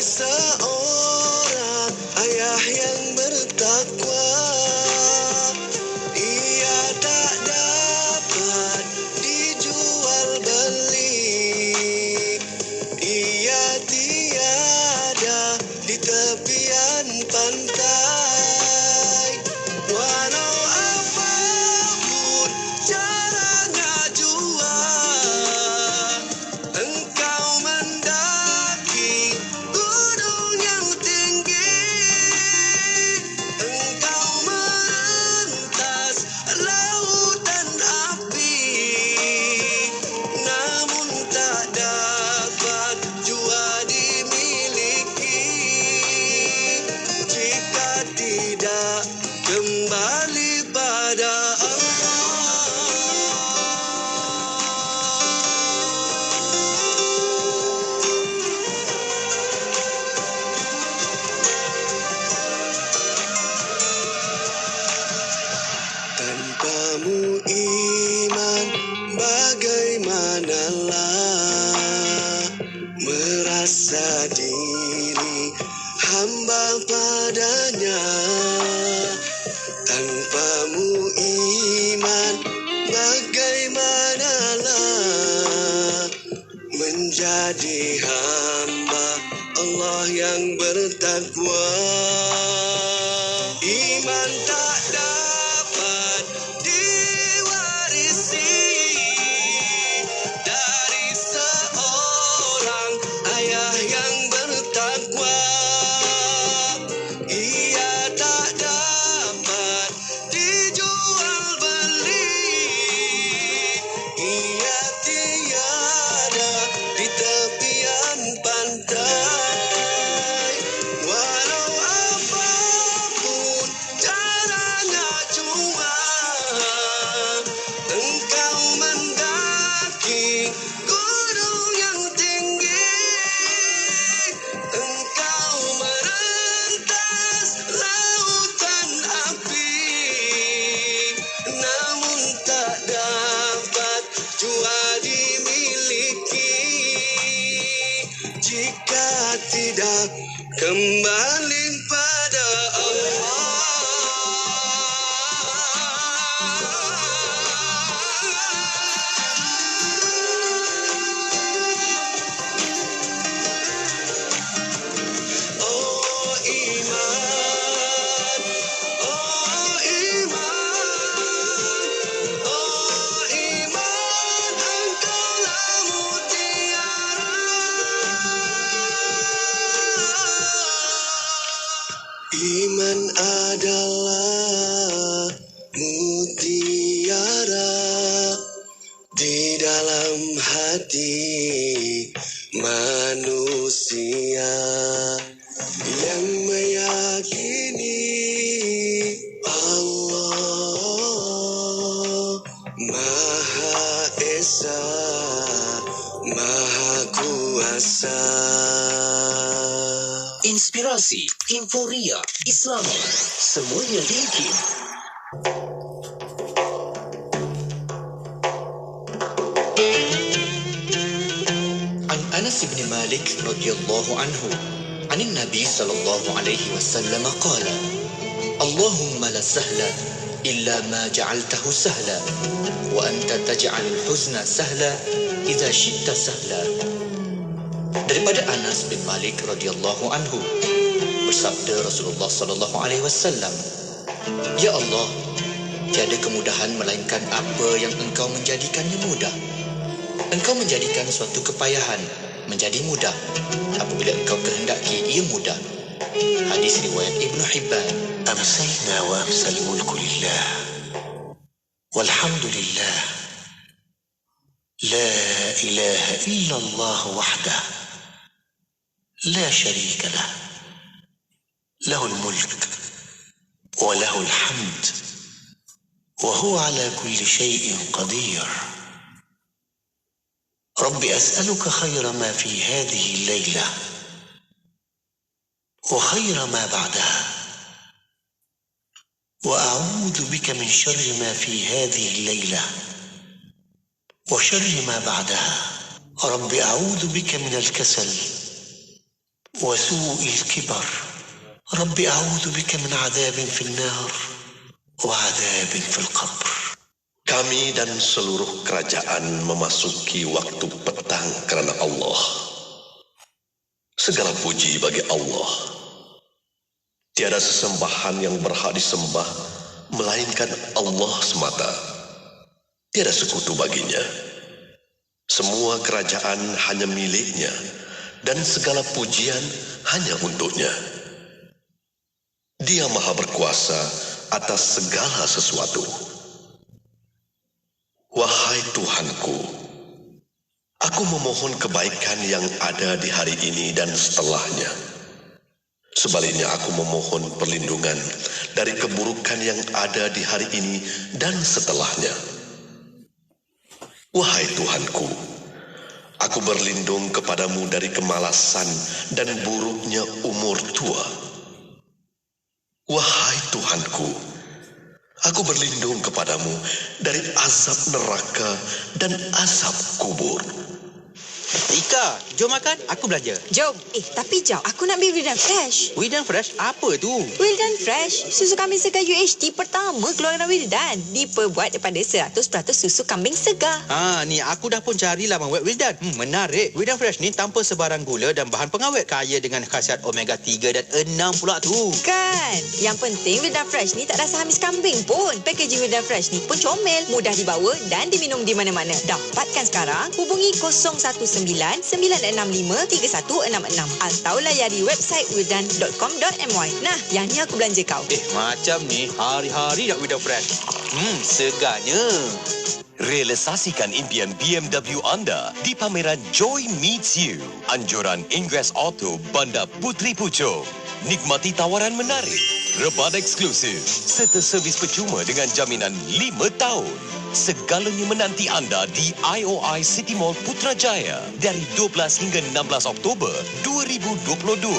seorang ayah yang bertakwa. Ia tak dapat dijual beli. Ia tiada di tepian pantai. Walau apapun caranya jua, engkau mendaki gunung yang tinggi, engkau merentas lautan api, namun tak dapat jua dimiliki jika tidak kembali pada Allah. Tanpamu iman, bagaimanalah merasa diri hamba padanya. Tanpamu iman, bagaimanalah menjadi hamba Allah yang bertakwa. Iman tak dapat diwarisi dari seorang ayah yang bertakwa. Ia tak dapat dijual beli. Ia tiada di tepian pantai. Walau apapun caranya jua, engkau mendaki gunung yang tinggi, engkau merentas lautan api, namun tak dapat jua dimiliki jika tidak kembali pada Allah. Oh iman, oh iman, oh iman, engkaulah mutiara. Iman adalah mutiara di dalam hati manusia yang meyakini Allah Maha Esa, Maha Kuasa. Inspirasi, Inforia, Islami, semuanya diikin. An Anas bin Malik radhiyallahu anhu, عن النبي صلى الله عليه وسلم قال: اللهم لا سهل إلا ما جعلته سهلا وأنت تجعل الحزن سهلا إذا شئت سهلا. Daripada Anas bin Malik radhiyallahu anhu, bersabda Rasulullah sallallahu alaihi wasallam, Ya Allah, tiada kemudahan melainkan apa yang Engkau menjadikannya mudah. Engkau menjadikan suatu kepayahan menjadi mudah apabila Engkau kehendaki ia mudah. Hadis riwayat Ibnu Hibban. أمسينا وأمسى الملك لله والحمد لله لا إله إلا الله وحده لا شريك له له الملك وله الحمد وهو على كل شيء قدير. رب أسألك خير ما في هذه الليلة وخير ما بعدها، وأعوذ بك من شر ما في هذه الليلة وشر ما بعدها. رب أعوذ بك من الكسل وسوء الكبر رب أعوذ بك من عذاب في النار وعذاب في القبر. Kami dan seluruh kerajaan memasuki waktu petang kerana Allah. Segala puji bagi Allah. Tiada sesembahan yang berhak disembah melainkan Allah semata. Tiada sekutu baginya. Semua kerajaan hanya miliknya dan segala pujian hanya untuknya. Dia maha berkuasa atas segala sesuatu. Wahai Tuhanku, aku memohon kebaikan yang ada di hari ini dan setelahnya. Sebaliknya aku memohon perlindungan dari keburukan yang ada di hari ini dan setelahnya. Wahai Tuhanku, aku berlindung kepadamu dari kemalasan dan buruknya umur tua. Wahai Tuhanku, aku berlindung kepadamu dari azab neraka dan azab kubur. Ika, jom makan. Aku belanja. Jom. Tapi jom. Aku nak beli Wildan Fresh. Wildan Fresh? Apa tu? Wildan Fresh. Susu kambing segar UHT pertama keluaran Wildan. Diperbuat daripada 100% susu kambing segar. Ni aku dah pun cari laman web Wildan. Menarik. Wildan Fresh ni tanpa sebarang gula dan bahan pengawet. Kaya dengan khasiat omega 3 dan 6 pula tu. Kan? Yang penting Wildan Fresh ni tak rasa hamis kambing pun. Packaging Wildan Fresh ni pun comel. Mudah dibawa dan diminum di mana-mana. Dapatkan sekarang. Hubungi 019-965-3166 atau layari website wildan.com.my. Nah, yang ni aku belanja kau. Macam ni hari-hari nak Wildan Fresh. Segarnya. Realisasikan impian BMW anda di pameran Joy Meets You. Anjuran Ingress Auto Bandar Puteri Puchong. Nikmati tawaran menarik, rebat eksklusif serta servis percuma dengan jaminan 5 tahun. Segalanya menanti anda di IOI City Mall Putrajaya dari 12 hingga 16 Oktober 2022.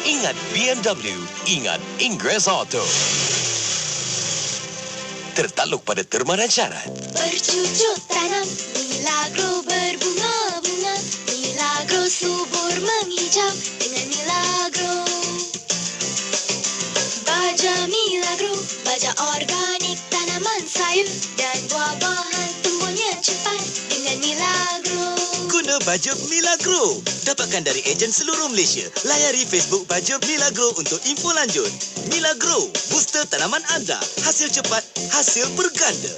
Ingat BMW, ingat Ingress Auto. Tertakluk pada terma dan syarat. Bercucuk tanam, Milagro berbunga-bunga, Milagro subur menghijau dengan Milagro. Baja Milagro, baja organik tanaman sayur dan buah-buahan tumbuhnya cepat dengan Milagro. Guna baju Milagro. Dapatkan dari ejen seluruh Malaysia. Layari Facebook baju Milagro untuk info lanjut. Milagro, booster tanaman anda. Hasil cepat, hasil berganda.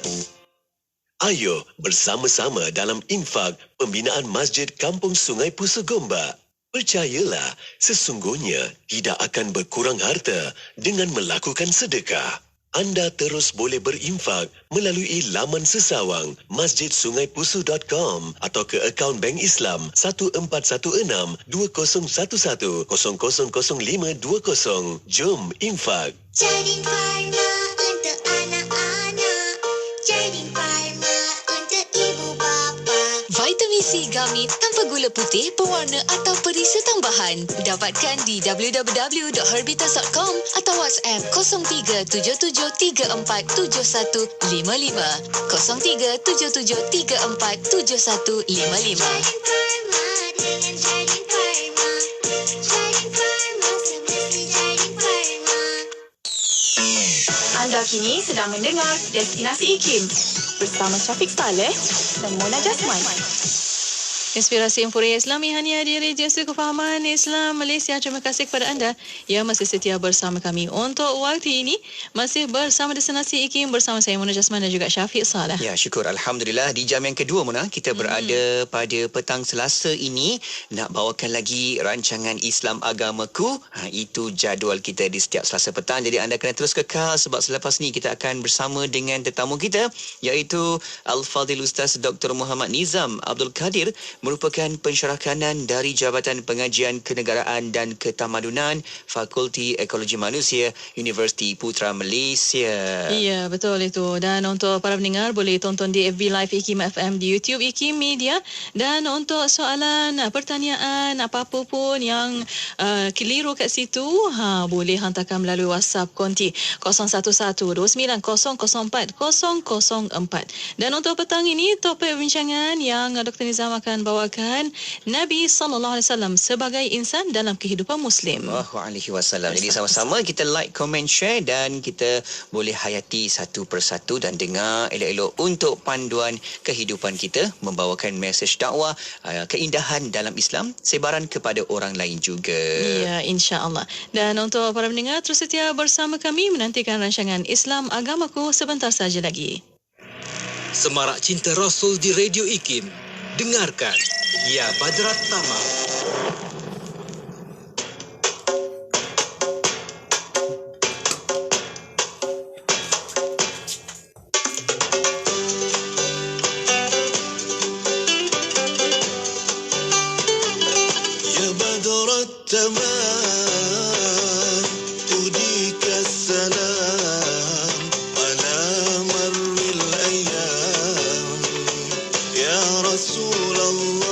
Ayo bersama-sama dalam infak pembinaan Masjid Kampung Sungai Pusu Gombak. Percayalah, sesungguhnya tidak akan berkurang harta dengan melakukan sedekah. Anda terus boleh berinfak melalui laman sesawang masjidsungaipusu.com atau ke akaun Bank Islam 1416-2011-000520. Jom infak. Jadin Pharma untuk anak-anak, Jadin Pharma untuk ibu bapa. Vitamin C Gummy tanpa gula putih, pewarna atau perisa tambahan. Dapatkan di www.herbitas.com atau WhatsApp 0377347155. 0377347155. Jadin Pharma dengan Jadin Pharma. Jadin Pharma semesti Jadin Pharma. Anda kini sedang mendengar Destinasi IKIM bersama Syafiq Saleh dan Mona Jasman. Inspirasi Inforia Islami hanya di Regensi Kefahaman Islam Malaysia. Terima kasih kepada anda yang masih setia bersama kami. Untuk waktu ini, masih bersama Destinasi IKIM bersama saya Mona Jasman dan juga Syafiq Saleh. Ya, syukur. Alhamdulillah. Di jam yang kedua, Mona, kita berada pada petang Selasa ini nak bawakan lagi rancangan Islam Agamaku. Itu jadual kita di setiap Selasa petang. Jadi anda kena terus kekal sebab selepas ni kita akan bersama dengan tetamu kita iaitu Al-Fadhil Ustaz Dr. Muhammad Nizam Abdul Kadir, merupakan pensyarah kanan dari Jabatan Pengajian Kenegaraan dan Ketamadunan Fakulti Ekologi Manusia Universiti Putra Malaysia. Ya, betul itu. Dan untuk para pendengar boleh tonton di FB Live IKIM FM, di YouTube IKIM Media. Dan untuk soalan, pertanyaan, apa-apa pun yang keliru kat situ, boleh hantarkan melalui WhatsApp konti 0112900404. Dan untuk petang ini, topik perbincangan yang Dr. Nizam akan membawakan Nabi SAW sebagai insan dalam kehidupan Muslim. SAW. Jadi sama-sama kita like, comment, share dan kita boleh hayati satu persatu dan dengar elok-elok untuk panduan kehidupan kita, membawakan mesej dakwah, keindahan dalam Islam, sebaran kepada orang lain juga. Ya, insya-Allah. Dan untuk para pendengar, terus setia bersama kami menantikan rancangan Islam Agamaku sebentar saja lagi. Semarak Cinta Rasul di Radio IKIM. Dengarkan Ya Badrat Tamam. Ya Badrat Tamam, tudika salam ala marril ayyam. Ya Rasulullah,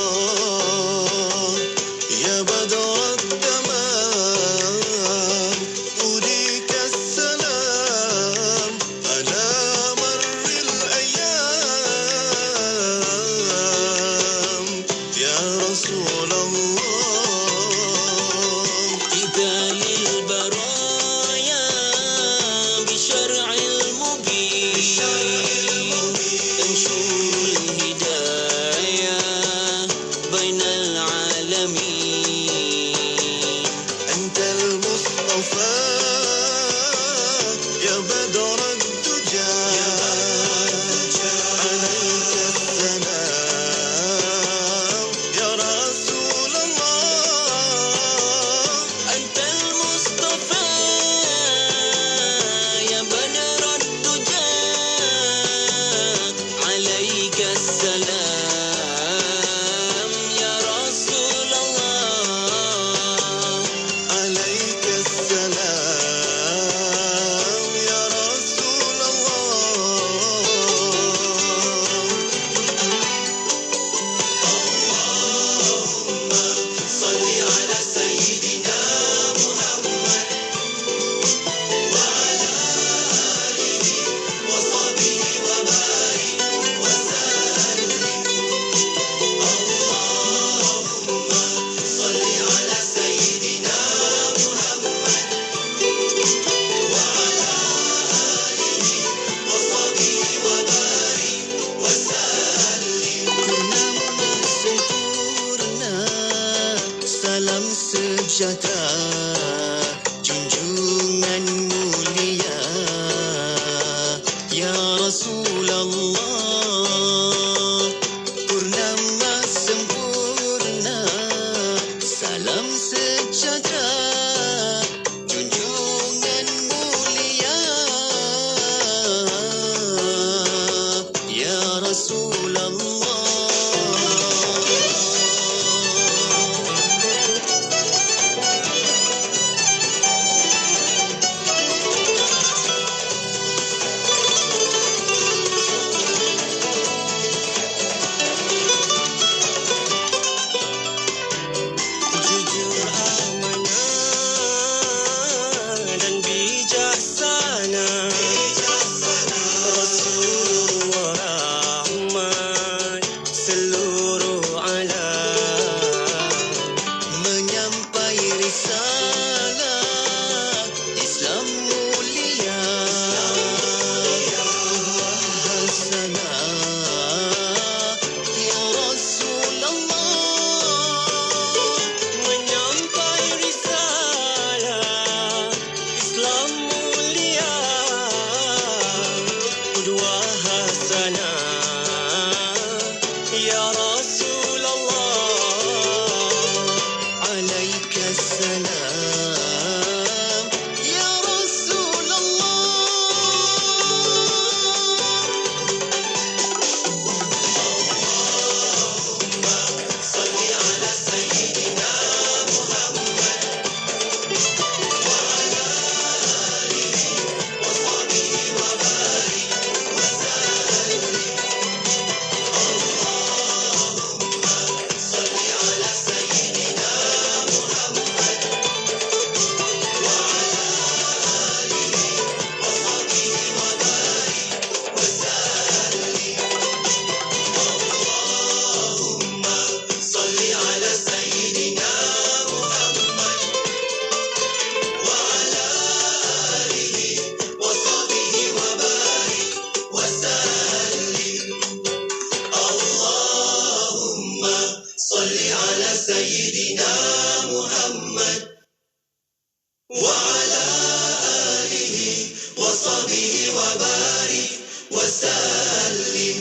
وعلى آله وصحبه وبارك وسلم.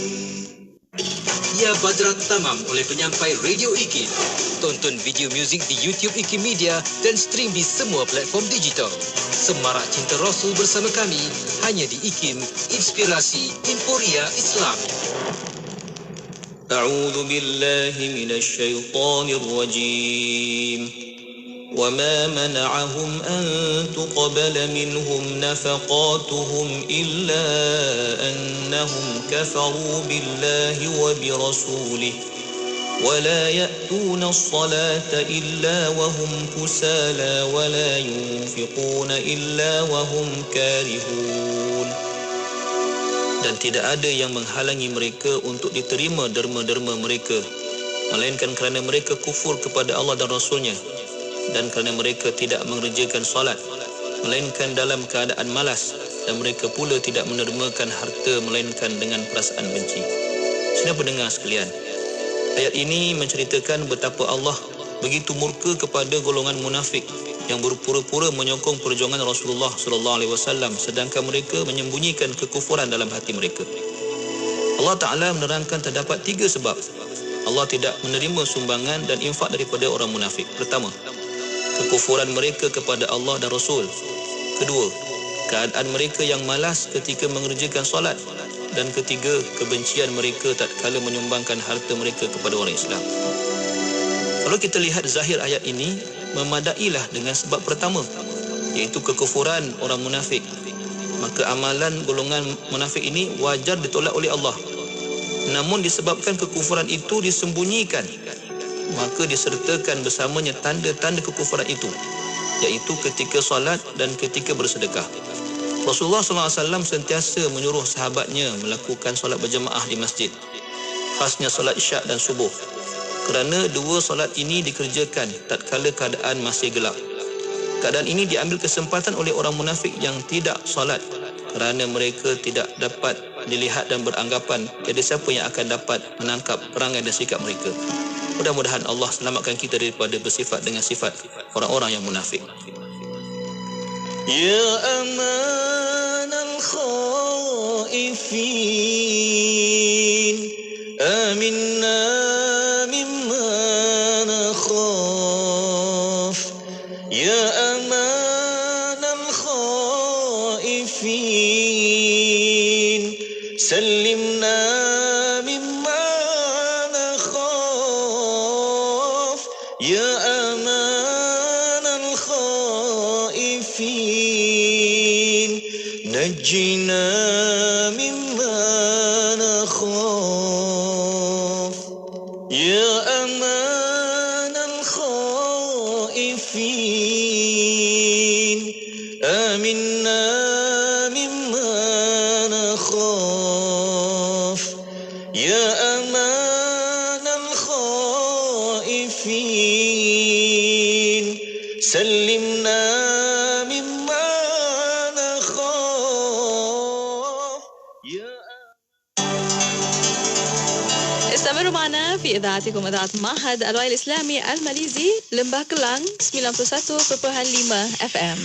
Ya Badrat Tamam oleh penyampai Radio IKIM. Tonton video muzik di YouTube IKIM Media dan stream di semua platform digital. Semarak Cinta Rasul bersama kami hanya di IKIM, Inspirasi Emporia Islam. أعوذ بالله من الشيطان الرجيم وما منعهم أن تقبل منهم نفقاتهم إلا أنهم كفروا بالله وبرسوله ولا يأتون الصلاة إلا وهم كسالى ولا ينفقون إلا وهم كارهون. Dan tidak ada yang menghalangi mereka untuk diterima derma-derma mereka, melainkan kerana mereka kufur kepada Allah dan Rasulnya, dan kerana mereka tidak mengerjakan solat, melainkan dalam keadaan malas, dan mereka pula tidak menermakan harta melainkan dengan perasaan benci. Saudara pendengar sekalian, ayat ini menceritakan betapa Allah begitu murka kepada golongan munafik yang berpura-pura menyokong perjuangan Rasulullah SAW, sedangkan mereka menyembunyikan kekufuran dalam hati mereka. Allah Ta'ala menerangkan terdapat 3 sebab Allah tidak menerima sumbangan dan infak daripada orang munafik. Pertama, kekufuran mereka kepada Allah dan Rasul. Kedua, keadaan mereka yang malas ketika mengerjakan solat. Dan ketiga, kebencian mereka tatkala menyumbangkan harta mereka kepada orang Islam. Kalau kita lihat zahir ayat ini, memadailah dengan sebab pertama, iaitu kekufuran orang munafik. Maka amalan golongan munafik ini wajar ditolak oleh Allah. Namun disebabkan kekufuran itu disembunyikan, maka disertakan bersamanya tanda-tanda kekufuran itu, iaitu ketika solat dan ketika bersedekah. Rasulullah SAW sentiasa menyuruh sahabatnya melakukan solat berjemaah di masjid, khasnya solat isyak dan subuh, kerana 2 solat ini dikerjakan tatkala keadaan masih gelap. Keadaan ini diambil kesempatan oleh orang munafik yang tidak solat, kerana mereka tidak dapat dilihat dan beranggapan tiada siapa yang akan dapat menangkap perangai dan sikap mereka. Mudah-mudahan Allah selamatkan kita daripada bersifat dengan sifat orang-orang yang munafik. Ya aman al-khaifin, aminna mimma nakhaf. Ya aman al-khaifin, sallimna mimma nakhaf. Ya aman al-khaifin, najjina mimma nakhaf. Ya aman al-khaifin, aminna mimma nakhaf. Ya aman al-khaifin, sallimna mimma nakhaf. Ya استمروا معنا في إذاعتكم إذاعة معهد الوعي الإسلامي الماليزي لمبah Kelang 91.5 FM.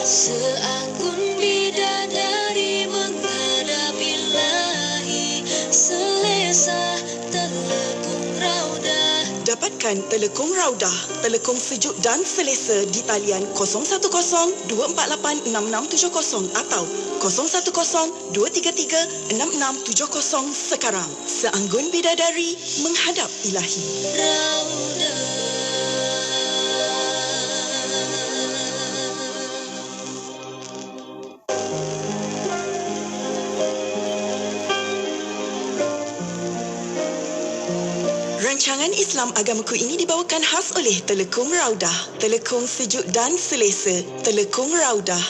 Seanggun bidadari menghadap Ilahi, selesa telekung raudah. Dapatkan Telekung Raudah, telekung sejuk dan selesa di talian 010-248-6670 atau 010-233-6670 sekarang. Seanggun bidadari menghadap Ilahi. Rancangan Islam Agamaku ini dibawakan khas oleh Telekung Raudah, telekung sejuk dan selesa. Telekung Raudah.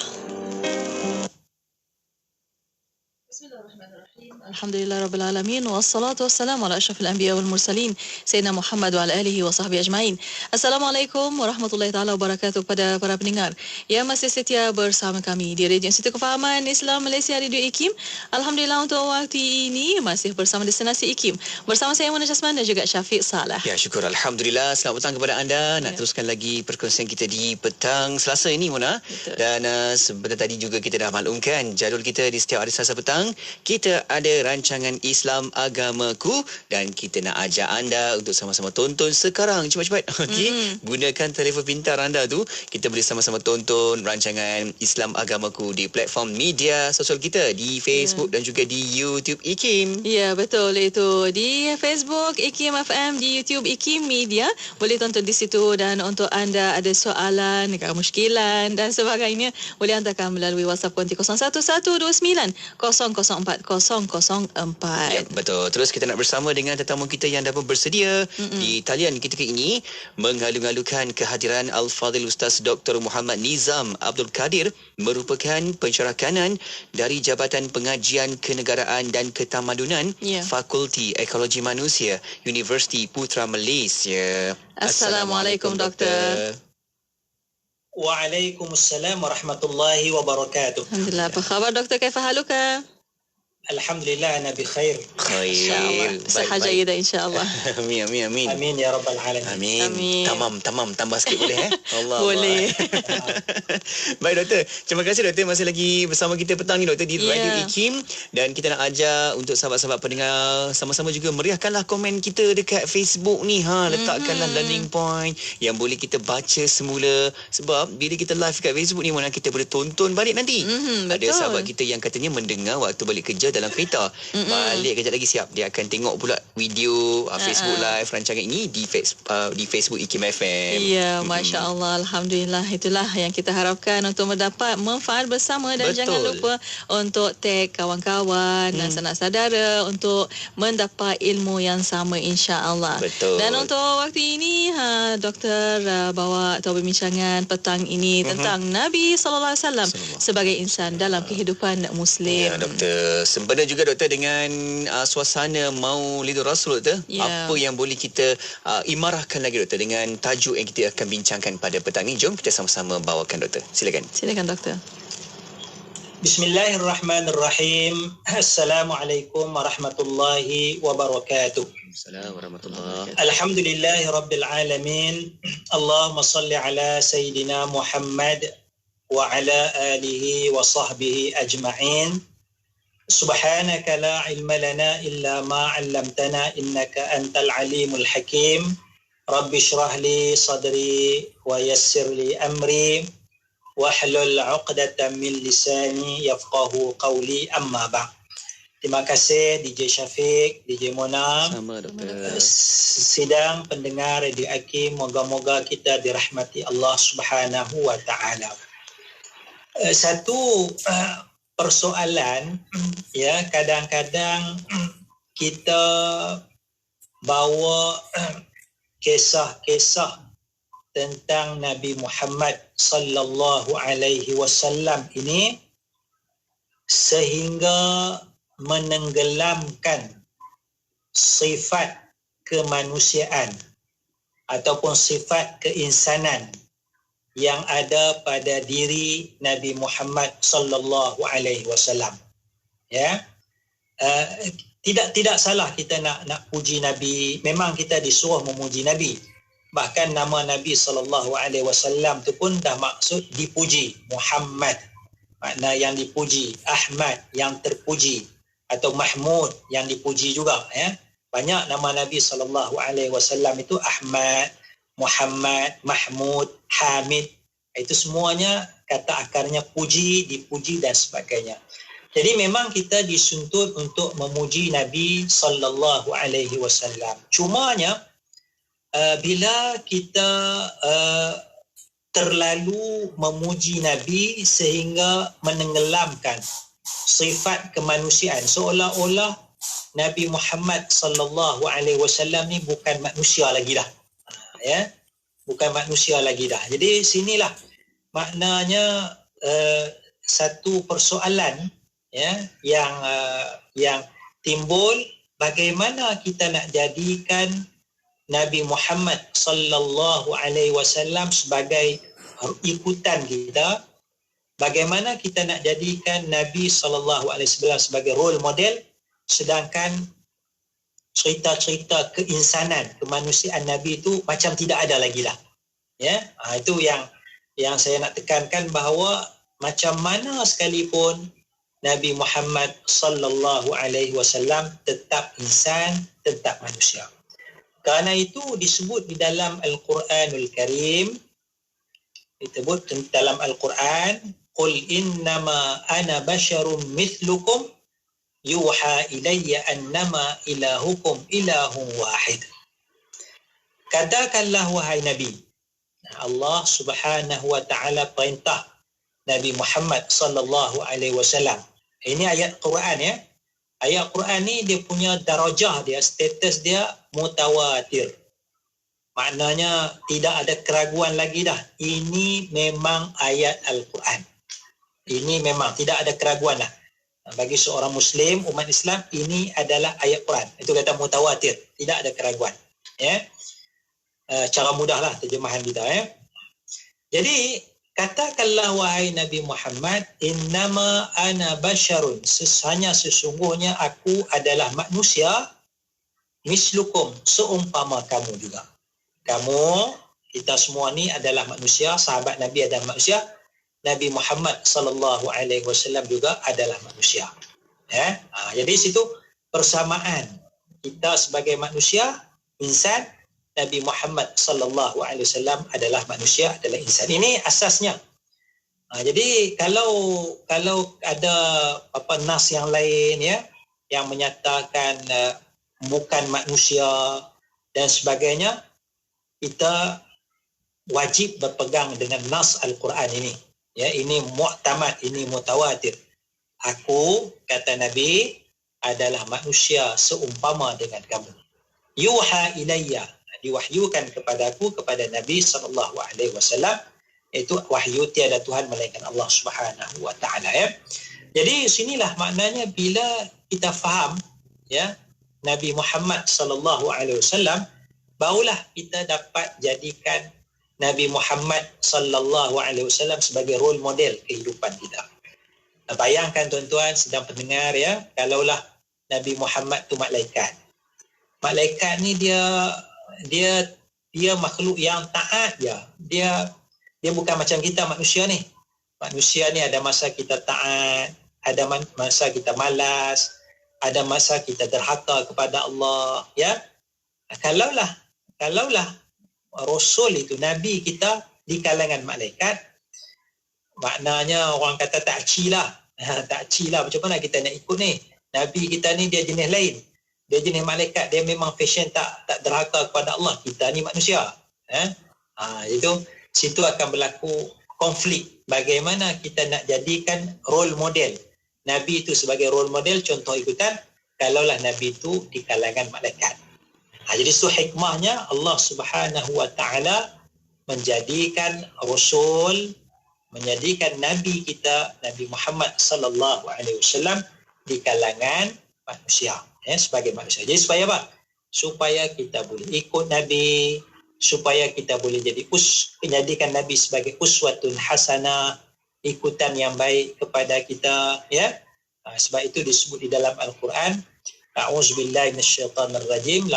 Bismillahirrahmanirrahim. Alhamdulillah Rabbil Alamin. Wassalatu wassalamu ala asyrafil anbiya wal mursalin. Sayyidina Muhammad wa ala alihi wa sahbihi ajma'in. Assalamualaikum warahmatullahi taala wabarakatuh kepada para pendengar yang masih setia bersama kami di Radio Institut Kefahaman Islam Malaysia Radio IKIM. Alhamdulillah untuk waktu ini masih bersama Destinasi IKIM. Bersama saya Mona Jasman dan juga Syafiq Salah. Ya, syukur. Alhamdulillah. Selamat petang kepada anda. Nak teruskan lagi perkongsian kita di petang Selasa ini, Mona. Betul. Dan sebentar tadi juga kita dah maklumkan jadual kita di setiap hari Selasa petang. Kita ada rancangan Islam Agamaku dan kita nak ajak anda untuk sama-sama tonton sekarang. Cepat-cepat. Okey. Gunakan telefon pintar anda tu. Kita boleh sama-sama tonton rancangan Islam Agamaku di platform media sosial kita di Facebook dan juga di YouTube IKIM. Ya, betul itu. Di Facebook IKIM FM, di YouTube IKIM Media. Boleh tonton di situ dan untuk anda ada soalan, muskilan dan sebagainya, boleh hantarkan melalui WhatsApp konti 01129004 004. Ya, betul. Terus kita nak bersama dengan tetamu kita yang dah pun bersedia di talian ketika ini menghalu-halukan kehadiran Al-Fadhil Ustaz Dr. Muhammad Nizam Abdul Kadir, merupakan pensyarah kanan dari Jabatan Pengajian Kenegaraan dan Ketamadunan Fakulti Ekologi Manusia Universiti Putra Malaysia. Assalamualaikum Doktor. Waalaikumsalam warahmatullahi wabarakatuh. Alhamdulillah. Apa khabar Doktor? Kaifa haluka? Alhamdulillah, ana bikhair. Khair. Sahaja kita insya-Allah. Amin amin amin. Amin ya rabbal alamin. Amin. Tamam tambah sikit boleh Allah. Boleh. Baik doktor, terima kasih doktor masih lagi bersama kita petang ni doktor di Radio IKIM dan kita nak ajak untuk sahabat-sahabat pendengar sama-sama juga meriahkanlah komen kita dekat Facebook ni letakkanlah learning point yang boleh kita baca semula sebab bila kita live kat Facebook ni mana kita boleh tonton balik nanti. Ada sahabat kita yang katanya mendengar waktu balik kerja dalam kereta. Balik kejap lagi siap dia akan tengok pula video Facebook live rancangan ini di Facebook IKIM FM. Ya, masya-Allah, alhamdulillah. Itulah yang kita harapkan untuk mendapat manfaat bersama dan jangan lupa untuk tag kawan-kawan dan sanak saudara untuk mendapat ilmu yang sama insya-Allah. Dan untuk waktu ini doktor bawa atau perbincangan petang ini tentang Nabi sallallahu alaihi wasallam sebagai insan dalam kehidupan Muslim. Ya, doktor. Benar juga doktor dengan suasana Maulidur Rasul doktor. Apa yang boleh kita imarahkan lagi doktor dengan tajuk yang kita akan bincangkan pada petang ini. Jom kita sama-sama bawakan doktor. Silakan. Silakan doktor. Bismillahirrahmanirrahim. Assalamualaikum warahmatullahi wabarakatuh. Assalamualaikum warahmatullahi wabarakatuh. Alhamdulillahi rabbil alamin. Allahumma salli ala Sayyidina Muhammad wa ala alihi wa sahbihi ajma'in. Subhanaka la ilma lana illa ma 'allamtana innaka antal alimul hakim. Rabbi shrah li sadri wa yassir li amri wahlul 'uqdatam min lisani yafqahu qawli amma ba'd. Terima kasih DJ Syafiq, DJ Mona. Sama doktor. Sidang pendengar Radio IKIM, moga-moga kita dirahmati Allah Subhanahu wa taala. Satu persoalan kadang-kadang kita bawa kisah-kisah tentang Nabi Muhammad sallallahu alaihi wasallam ini sehingga menenggelamkan sifat kemanusiaan ataupun sifat keinsanan yang ada pada diri Nabi Muhammad sallallahu alaihi wasallam. Tidak salah kita nak puji Nabi. Memang kita disuruh memuji Nabi. Bahkan nama Nabi sallallahu alaihi wasallam tu pun dah maksud dipuji. Muhammad makna yang dipuji, Ahmad yang terpuji atau Mahmud yang dipuji juga Banyak nama Nabi sallallahu alaihi wasallam itu Ahmad, Muhammad, Mahmud, Hamid. Itu semuanya kata akarnya puji, dipuji dan sebagainya. Jadi memang kita disuntut untuk memuji Nabi sallallahu alaihi wasallam. Cumanya bila kita terlalu memuji Nabi sehingga menenggelamkan sifat kemanusiaan, seolah-olah Nabi Muhammad sallallahu alaihi wasallam ni bukan manusia lagi dah. Bukan manusia lagi dah. Jadi sinilah maknanya satu persoalan yang timbul bagaimana kita nak jadikan Nabi Muhammad sallallahu alaihi wasallam sebagai ikutan kita. Bagaimana kita nak jadikan Nabi sallallahu alaihi wasallam sebagai role model, sedangkan cerita-cerita keinsanan, kemanusiaan Nabi itu macam tidak ada lagi dah. Ya, itu yang saya nak tekankan, bahawa macam mana sekalipun Nabi Muhammad sallallahu alaihi wasallam tetap insan, tetap manusia. Kerana itu disebut di dalam Al-Quranul Karim, disebut dalam Al-Quran, qul innama ana basyarum mithlukum yuha ilayya annama ilahukum ilahun wahid. Katakanlah wahai Nabi, Allah Subhanahu wa taala perintah Nabi Muhammad sallallahu alaihi wasallam. Ini ayat Quran ya. Ayat Quran ni dia punya darajah dia, status dia mutawatir. Maknanya tidak ada keraguan lagi dah. Ini memang ayat Al-Quran. Ini memang tidak ada keraguan lah. Bagi seorang Muslim, umat Islam, ini adalah ayat Quran. Itu kata mutawatir. Tidak ada keraguan. Ya. Cara mudahlah terjemahan kita. Ya. Jadi, katakanlah wahai Nabi Muhammad, innama ana basyarun, hanya sesungguhnya aku adalah manusia, mislukum, seumpama kamu juga. Kamu, kita semua ni adalah manusia, sahabat Nabi adalah manusia, Nabi Muhammad sallallahu alaihi wasallam juga adalah manusia. Ya? Jadi situ persamaan kita sebagai manusia, insan, Nabi Muhammad sallallahu alaihi wasallam adalah manusia, adalah insan. Ini asasnya. Jadi kalau ada nas yang lain ya yang menyatakan bukan manusia dan sebagainya, kita wajib berpegang dengan nas Al-Quran ini. Ya, ini mu'tamad, ini mutawatir. Aku, kata Nabi, adalah manusia seumpama dengan kamu. Yuha ilayya, diwahyukan kepadaku, kepada Nabi SAW, itu wahyu tiada Tuhan melainkan Allah Subhanahu wa taala ya. Jadi sinilah maknanya bila kita faham ya Nabi Muhammad SAW, barulah kita dapat jadikan Nabi Muhammad SAW sebagai role model kehidupan kita. Bayangkan tuan-tuan sedang pendengar ya, kalaulah Nabi Muhammad tu malaikat. Malaikat ni dia makhluk yang taat ya. Dia bukan macam kita manusia ni. Manusia ni ada masa kita taat, ada masa kita malas, ada masa kita derhaka kepada Allah ya. Kalaulah Rasul itu, Nabi kita di kalangan malaikat, maknanya orang kata takci lah. Macam mana kita nak ikut ni? Nabi kita ni dia jenis lain. Dia jenis malaikat. Dia memang fashion tak derhaka kepada Allah. Kita ni manusia. Itu situ akan berlaku konflik. Bagaimana kita nak jadikan role model Nabi itu sebagai role model, contoh ikutan, kalaulah Nabi itu di kalangan malaikat. Jadi itu hikmahnya Allah Subhanahu wa taala menjadikan Rasul, menjadikan Nabi kita, Nabi Muhammad sallallahu alaihi wasallam di kalangan manusia, sebagai manusia. Jadi supaya apa? Supaya kita boleh ikut Nabi, supaya kita boleh menjadikan Nabi sebagai uswatun hasanah, ikutan yang baik kepada kita ya. Sebab itu disebut di dalam Al-Quran, a'udzubillahi minasyaitonir rajim,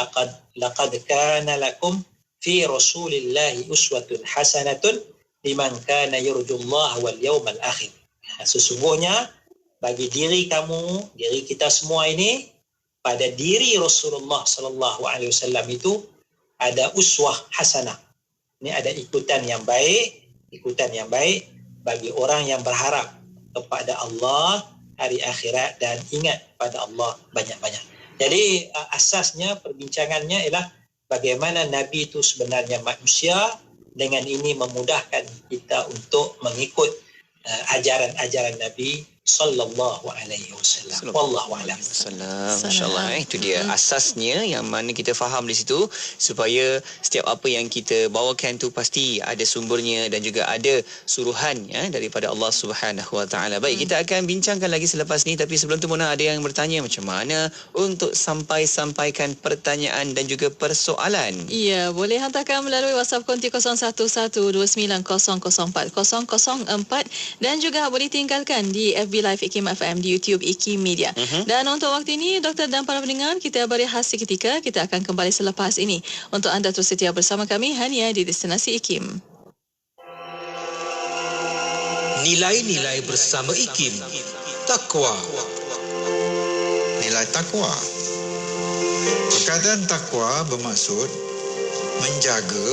laqad kana lakum fi rasulillahi uswatun hasanatun liman kana yarjullaha wal yawmal akhir. Sesungguhnya bagi diri kamu, diri kita semua ini, pada diri Rasulullah sallallahu alaihi wasallam itu ada uswah hasanah. Ini ada ikutan yang baik bagi orang yang berharap kepada Allah, hari akhirat, dan ingat pada Allah banyak-banyak. Jadi asasnya perbincangannya ialah bagaimana Nabi itu sebenarnya manusia. Dengan ini memudahkan kita untuk mengikut ajaran-ajaran Nabi sallallahu alaihi wasallam. Wallahu a'lam. Masya-Allah. Itu dia asasnya yang mana kita faham di situ, supaya setiap apa yang kita bawakan tu pasti ada sumbernya dan juga ada suruhan daripada Allah Subhanahu Wa Taala. Baik, kita akan bincangkan lagi selepas ni, tapi sebelum tu Mona ada yang bertanya macam mana untuk sampaikan pertanyaan dan juga persoalan. Ya, boleh hantarkan melalui WhatsApp konti 0112900404 dan juga boleh tinggalkan di FB Live IKIM FM, di YouTube IKIM Media. Dan untuk waktu ini, Doktor dan para pendengar, kita beri khas seketika. Kita akan kembali selepas ini. Untuk anda terus setia bersama kami hanya di Destinasi IKIM. Nilai-nilai bersama IKIM. Takwa. Nilai takwa. Perkataan takwa bermaksud menjaga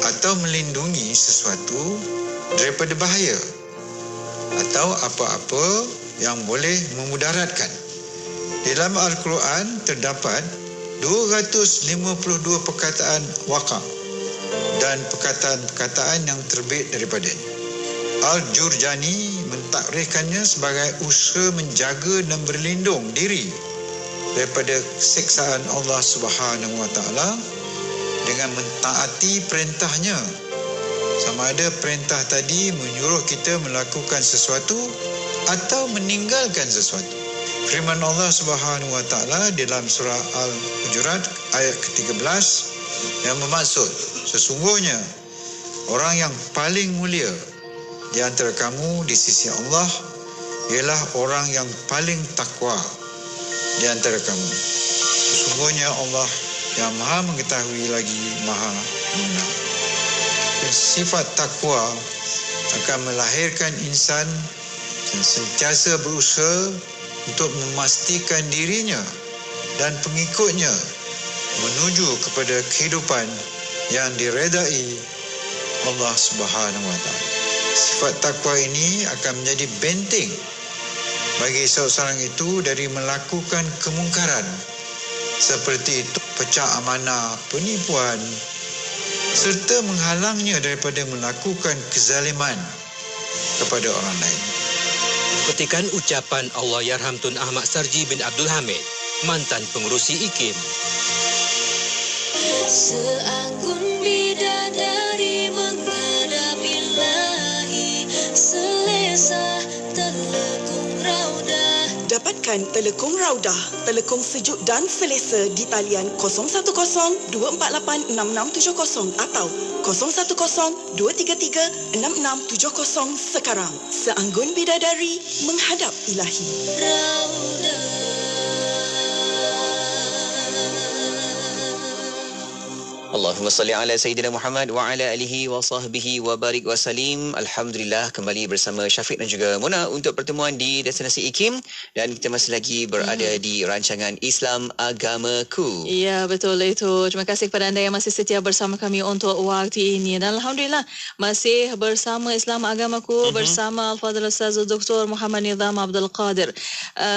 atau melindungi sesuatu daripada bahaya atau apa-apa yang boleh memudaratkan. Dalam Al-Quran terdapat 252 perkataan waqa' dan perkataan-perkataan yang terbit daripadanya. Al-Jurjani mentakrifkannya sebagai usaha menjaga dan berlindung diri daripada siksaan Allah Subhanahu Wa Taala dengan mentaati perintahnya. Sama ada perintah tadi menyuruh kita melakukan sesuatu atau meninggalkan sesuatu. Firman Allah Subhanahu Wa Taala dalam surah Al-Hujurat ayat ke-13 yang bermaksud, sesungguhnya orang yang paling mulia di antara kamu di sisi Allah ialah orang yang paling takwa di antara kamu. Sesungguhnya Allah yang maha mengetahui lagi maha mengenal. Sifat takwa akan melahirkan insan yang sentiasa berusaha untuk memastikan dirinya dan pengikutnya menuju kepada kehidupan yang diredai Allah Subhanahu Wa Taala. Sifat takwa ini akan menjadi benteng bagi seorang itu dari melakukan kemungkaran seperti itu, pecah amanah, penipuan, serta menghalangnya daripada melakukan kezaliman kepada orang lain. Petikan ucapan Allahyarham Tun Ahmad Sarji bin Abdul Hamid, mantan pengerusi IKIM. Seanggun bidadari menghadap ilahi, selesa telekung raudah. Dapatkan Telekung Raudah, telekung sejuk dan selesa di talian 010-248-6670 atau 010-233-6670 sekarang. Seanggun bidadari menghadap ilahi. Allahumma salli ala Sayyidina Muhammad wa ala alihi wa sahbihi wa barik wa salim. Alhamdulillah, kembali bersama Syafiq dan juga Mona untuk pertemuan di Destinasi IKIM, dan kita masih lagi berada di rancangan Islam Agamaku. Ya, betul itu. Terima kasih kepada anda yang masih setia bersama kami untuk waktu ini. Dan Alhamdulillah, masih bersama Islam Agamaku bersama Al-Fadhil Ustaz Dr. Muhammad Nizam Abdul Qadir,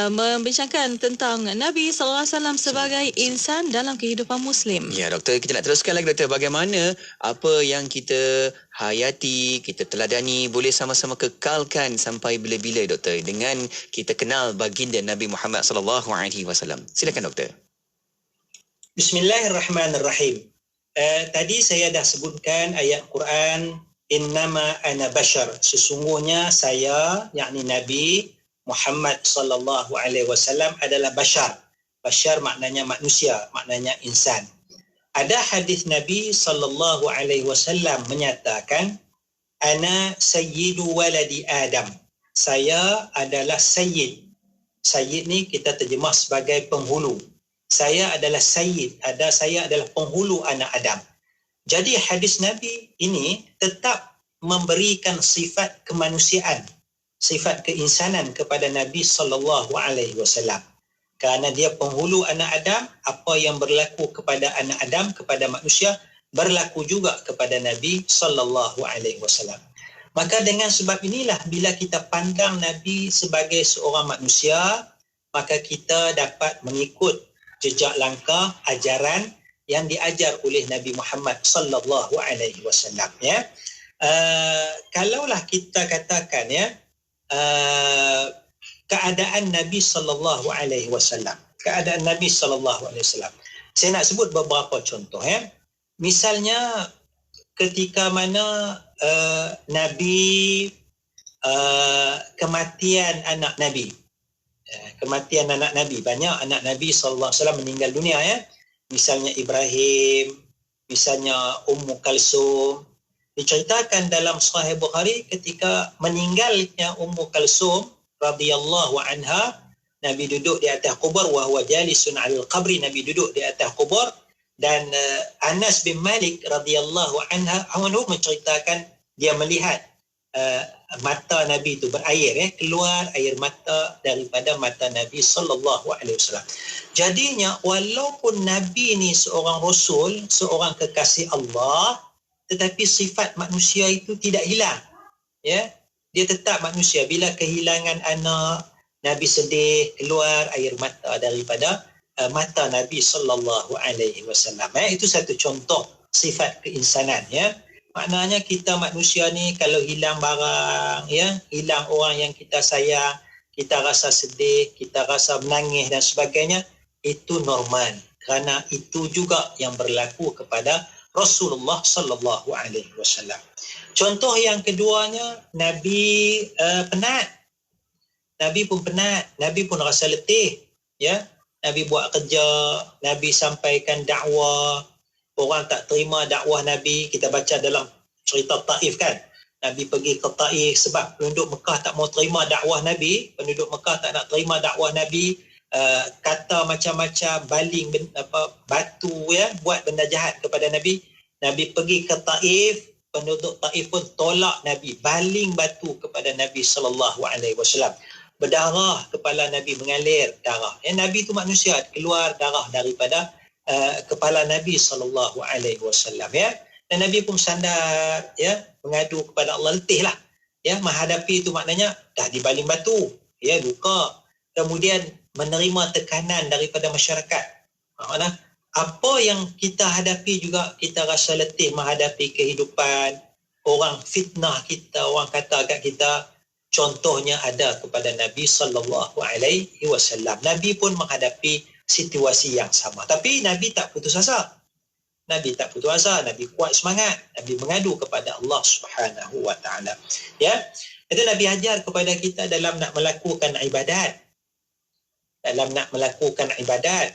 membincangkan tentang Nabi SAW sebagai insan dalam kehidupan Muslim. Ya, Doktor, kita nak teruskan lagi, Doktor. Bagaimana apa yang kita hayati, kita teladani boleh sama-sama kekalkan sampai bila-bila, Doktor, dengan kita kenal baginda Nabi Muhammad SAW. Silakan, Doktor. Bismillahirrahmanirrahim. Tadi saya dah sebutkan ayat Quran, innama ana bashar, sesungguhnya saya, yakni Nabi Muhammad sallallahu alaihi wasallam adalah bashar. Bashar maknanya manusia, maknanya insan. Ada hadis Nabi sallallahu alaihi wasallam menyatakan, ana sayyidu waladi Adam. Saya adalah sayyid. Sayyid ni kita terjemah sebagai penghulu. Saya adalah sayyid, saya adalah penghulu anak Adam. Jadi hadis Nabi ini tetap memberikan sifat kemanusiaan, sifat keinsanan kepada Nabi sallallahu alaihi wasallam. Kerana dia penghulu anak Adam, apa yang berlaku kepada anak Adam, kepada manusia, berlaku juga kepada Nabi sallallahu alaihi wasallam. Maka dengan sebab inilah bila kita pandang Nabi sebagai seorang manusia, maka kita dapat mengikut jejak langkah ajaran yang diajar oleh Nabi Muhammad sallallahu alaihi wasallam, ya. Kalaulah kita katakan, ya, keadaan Nabi sallallahu alaihi wasallam. Keadaan Nabi sallallahu alaihi wasallam. Saya nak sebut beberapa contoh Misalnya ketika mana Nabi kematian anak Nabi. Kematian anak Nabi, banyak anak Nabi sallallahu alaihi wasallam meninggal dunia Misalnya Ibrahim, misalnya Ummu Kalsum. Diceritakan dalam Sahih Bukhari ketika meninggalnya Ummu Kalsum radhiyallahu anha, Nabi duduk di atas kubur, wa huwa jalisun 'alal qabri, Nabi duduk di atas kubur, dan Anas bin Malik radhiyallahu anhu menceritakan dia melihat mata Nabi itu berair keluar air mata daripada mata Nabi sallallahu alaihi wasallam. Jadinya walaupun Nabi ni seorang rasul, seorang kekasih Allah, tetapi sifat manusia itu tidak hilang. Dia tetap manusia. Bila kehilangan anak, Nabi sedih, keluar air mata daripada mata Nabi sallallahu alaihi wasallam. Itu satu contoh sifat keinsanan Maknanya kita manusia ni kalau hilang barang, hilang orang yang kita sayang, kita rasa sedih, kita rasa menangis dan sebagainya, itu normal. Kerana itu juga yang berlaku kepada Rasulullah sallallahu alaihi wasallam. Contoh yang keduanya, Nabi penat. Nabi pun penat, Nabi pun rasa letih, Nabi buat kerja, Nabi sampaikan dakwah, orang tak terima dakwah Nabi. Kita baca dalam cerita Taif kan, Nabi pergi ke Taif sebab penduduk Mekah tak mau terima dakwah Nabi. Penduduk Mekah tak nak terima dakwah Nabi, kata macam-macam, baling batu buat benda jahat kepada Nabi. Nabi pergi ke Taif, penduduk Taif pun tolak Nabi, baling batu kepada Nabi sallallahu alaihi wasallam. Berdarah, kepala Nabi mengalir darah. Nabi itu manusia, keluar darah daripada kepala Nabi sallallahu alaihi wasallam dan Nabi pun sandar mengadu kepada Allah, letihlah menghadapi itu, maknanya dah dibaling batu, luka, kemudian menerima tekanan daripada masyarakat. Maknanya apa yang kita hadapi juga kita rasa letih menghadapi kehidupan, orang fitnah kita, orang kata kat kita. Contohnya ada kepada Nabi sallallahu alaihi wasallam. Nabi pun menghadapi situasi yang sama. Tapi Nabi tak putus asa. Nabi tak putus asa. Nabi kuat semangat. Nabi mengadu kepada Allah Subhanahu wa taala. Itu Nabi ajar kepada kita dalam nak melakukan ibadat.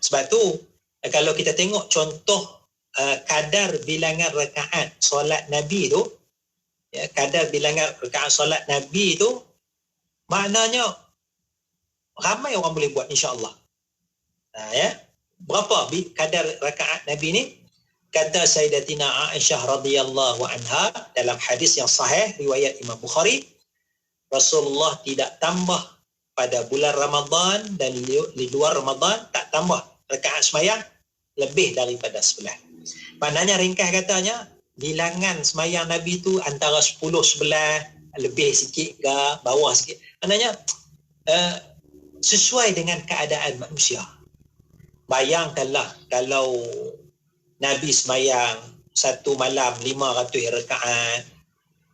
Sebab tu kalau kita tengok contoh kadar bilangan rakaat solat Nabi tu, kadar bilangan rakaat solat Nabi tu, maknanya ramai orang boleh buat insya-Allah. Berapa kadar rakaat Nabi ni? Kata Sayyidatina Aisyah radhiyallahu anha dalam hadis yang sahih riwayat Imam Bukhari, Rasulullah tidak tambah pada bulan Ramadan dan di luar Ramadan, tak tambah rakaat sembahyang lebih daripada 11. Maknanya ringkas katanya, bilangan sembahyang Nabi tu antara 10, 11, lebih sikit ke bawah sikit. Maknanya sesuai dengan keadaan manusia. Bayangkanlah kalau Nabi sembahyang satu malam 500 rakaat.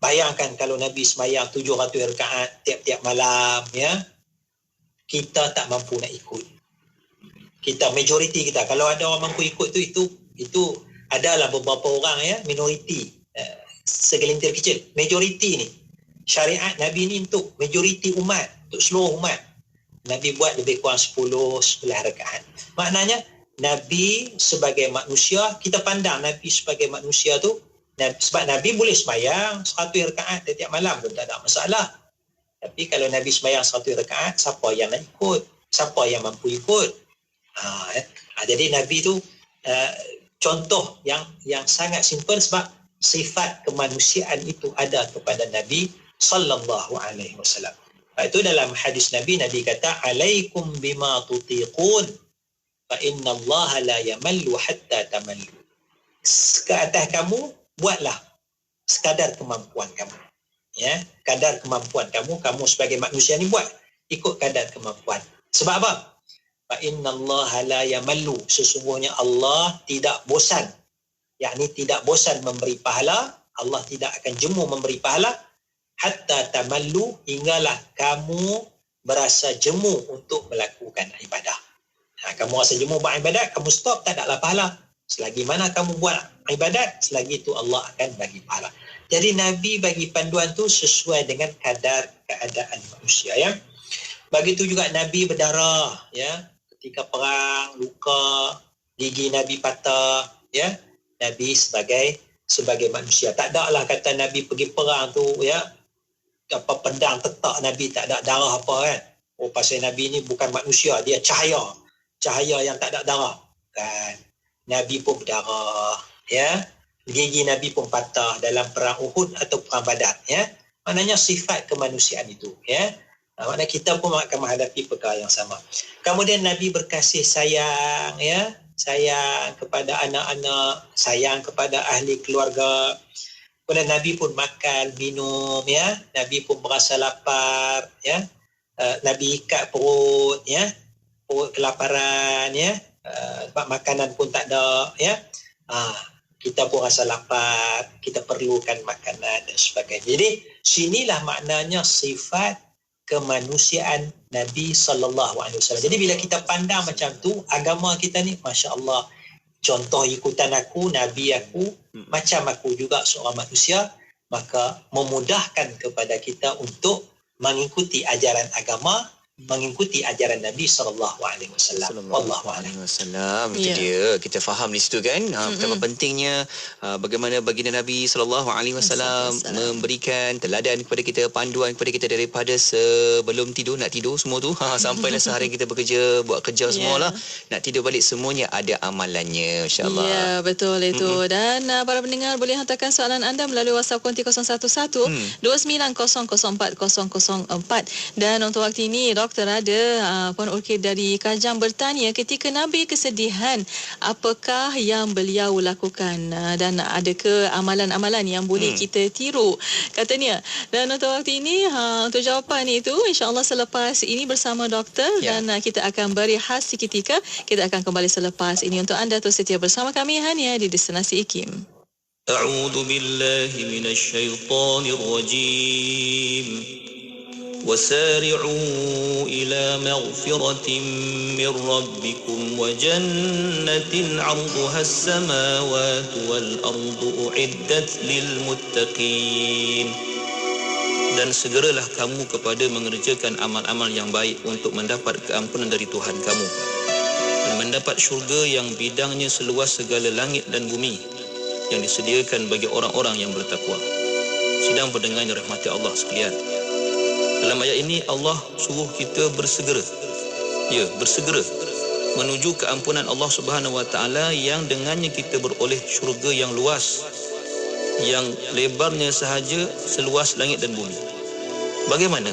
Bayangkan kalau Nabi sembahyang 700 rakaat tiap-tiap malam, kita tak mampu nak ikut. Kita majoriti kita, kalau ada orang mampu ikut tu, itu adalah beberapa orang minoriti, segelintir kecil. Majoriti ni syariat Nabi ni untuk majoriti umat, untuk seluruh umat. Nabi buat lebih kurang 10-11 rakaat. Maknanya Nabi sebagai manusia, kita pandang Nabi sebagai manusia tu, sebab Nabi boleh sembahyang 100 rakaat setiap malam pun tak ada masalah. Tapi kalau Nabi sembahyang 100 rakaat, siapa yang nak ikut? Siapa yang mampu ikut? Jadi Nabi tu contoh yang sangat simple, sebab sifat kemanusiaan itu ada kepada Nabi sallallahu alaihi wasallam. Itu dalam hadis Nabi kata, alaikum bima tutiqun fa inna Allah la yamallu hatta tamallu. Ke atas kamu, buatlah sekadar kemampuan kamu. Kadar kemampuan kamu sebagai manusia ni buat ikut kadar kemampuan. Sebab apa? Fa inna Allah la yamallu, sesungguhnya Allah tidak bosan. Yakni tidak bosan memberi pahala, Allah tidak akan jemu memberi pahala hatta tamallu, hinggalah kamu berasa jemu untuk melakukan ibadah. Kamu rasa jemu buat ibadat, kamu stop, tak adalah pahala. Selagi mana kamu buat ibadat, selagi itu Allah akan bagi pahala. Jadi Nabi bagi panduan tu sesuai dengan kadar keadaan manusia, ya. Begitu juga Nabi berdarah, ya. Ketika perang, luka, gigi Nabi patah, ya. Nabi sebagai manusia. Tak ada lah kata Nabi pergi perang tu, ya, apa pedang tetak Nabi, tak ada darah apa kan. Oh, pasal Nabi ni bukan manusia, dia cahaya yang tak ada darah kan. Nabi pun berdarah, ya. Gigi Nabi pun patah dalam perang Uhud atau perang Badar, ya. Maknanya sifat kemanusiaan itu, ya. Maknanya kita pun akan menghadapi perkara yang sama. Kemudian Nabi berkasih sayang, ya. Sayang kepada anak-anak, sayang kepada ahli keluarga. Kemudian Nabi pun makan, minum, ya. Nabi pun merasa lapar, ya. Nabi ikat perut, ya. Perut kelaparan, ya. Sebab makanan pun tak ada, ya. Kita pun rasa lapar, kita perlukan makanan dan sebagainya. Jadi sinilah maknanya sifat kemanusiaan Nabi SAW. Jadi bila kita pandang macam tu, agama kita ni, Masya Allah, contoh ikutan aku, Nabi aku, macam aku juga seorang manusia, maka memudahkan kepada kita untuk mengikuti ajaran agama, mengikuti ajaran Nabi sallallahu alaihi wasallam. Wallahu a'lam. Itu dia, kita faham di situ kan, betapa pentingnya bagaimana baginda Nabi sallallahu alaihi wasallam memberikan teladan kepada kita, panduan kepada kita daripada sebelum tidur, nak tidur semua tu sampailah sehari kita bekerja, buat kerja semualah, nak tidur balik semuanya ada amalannya, insya-Allah. Ya, betul itu. Dan para pendengar boleh hantarkan soalan anda melalui WhatsApp konti 011 2904 004. Dan untuk waktu ini Doktor ada Puan Orchid dari Kajang bertanya, ketika Nabi kesedihan, apakah yang beliau lakukan dan ada ke amalan-amalan yang boleh kita tiru katanya. Dan untuk waktu ini untuk jawapan itu insya-Allah selepas ini bersama doktor, dan kita akan berehat seketika. Kita akan kembali selepas ini. Untuk anda terus setia bersama kami hanya di Destinasi IKIM. A'udzu billahi minasy syaithanir rajim. وسارعوا إلى مغفرة من ربكم وجنة عرضها السماوات والأرض أعدت للمتقين. Dan segeralah kamu kepada mengerjakan amal-amal yang baik untuk mendapat keampunan dari Tuhan kamu dan mendapat syurga yang bidangnya seluas segala langit dan bumi yang disediakan bagi orang-orang yang bertakwa. Sedang pendengar yang dirahmati Allah sekalian, dalam ayat ini Allah suruh kita bersegera. Ya, bersegera menuju keampunan Allah Subhanahu Wa Taala yang dengannya kita beroleh syurga yang luas, yang lebarnya sahaja seluas langit dan bumi. Bagaimana?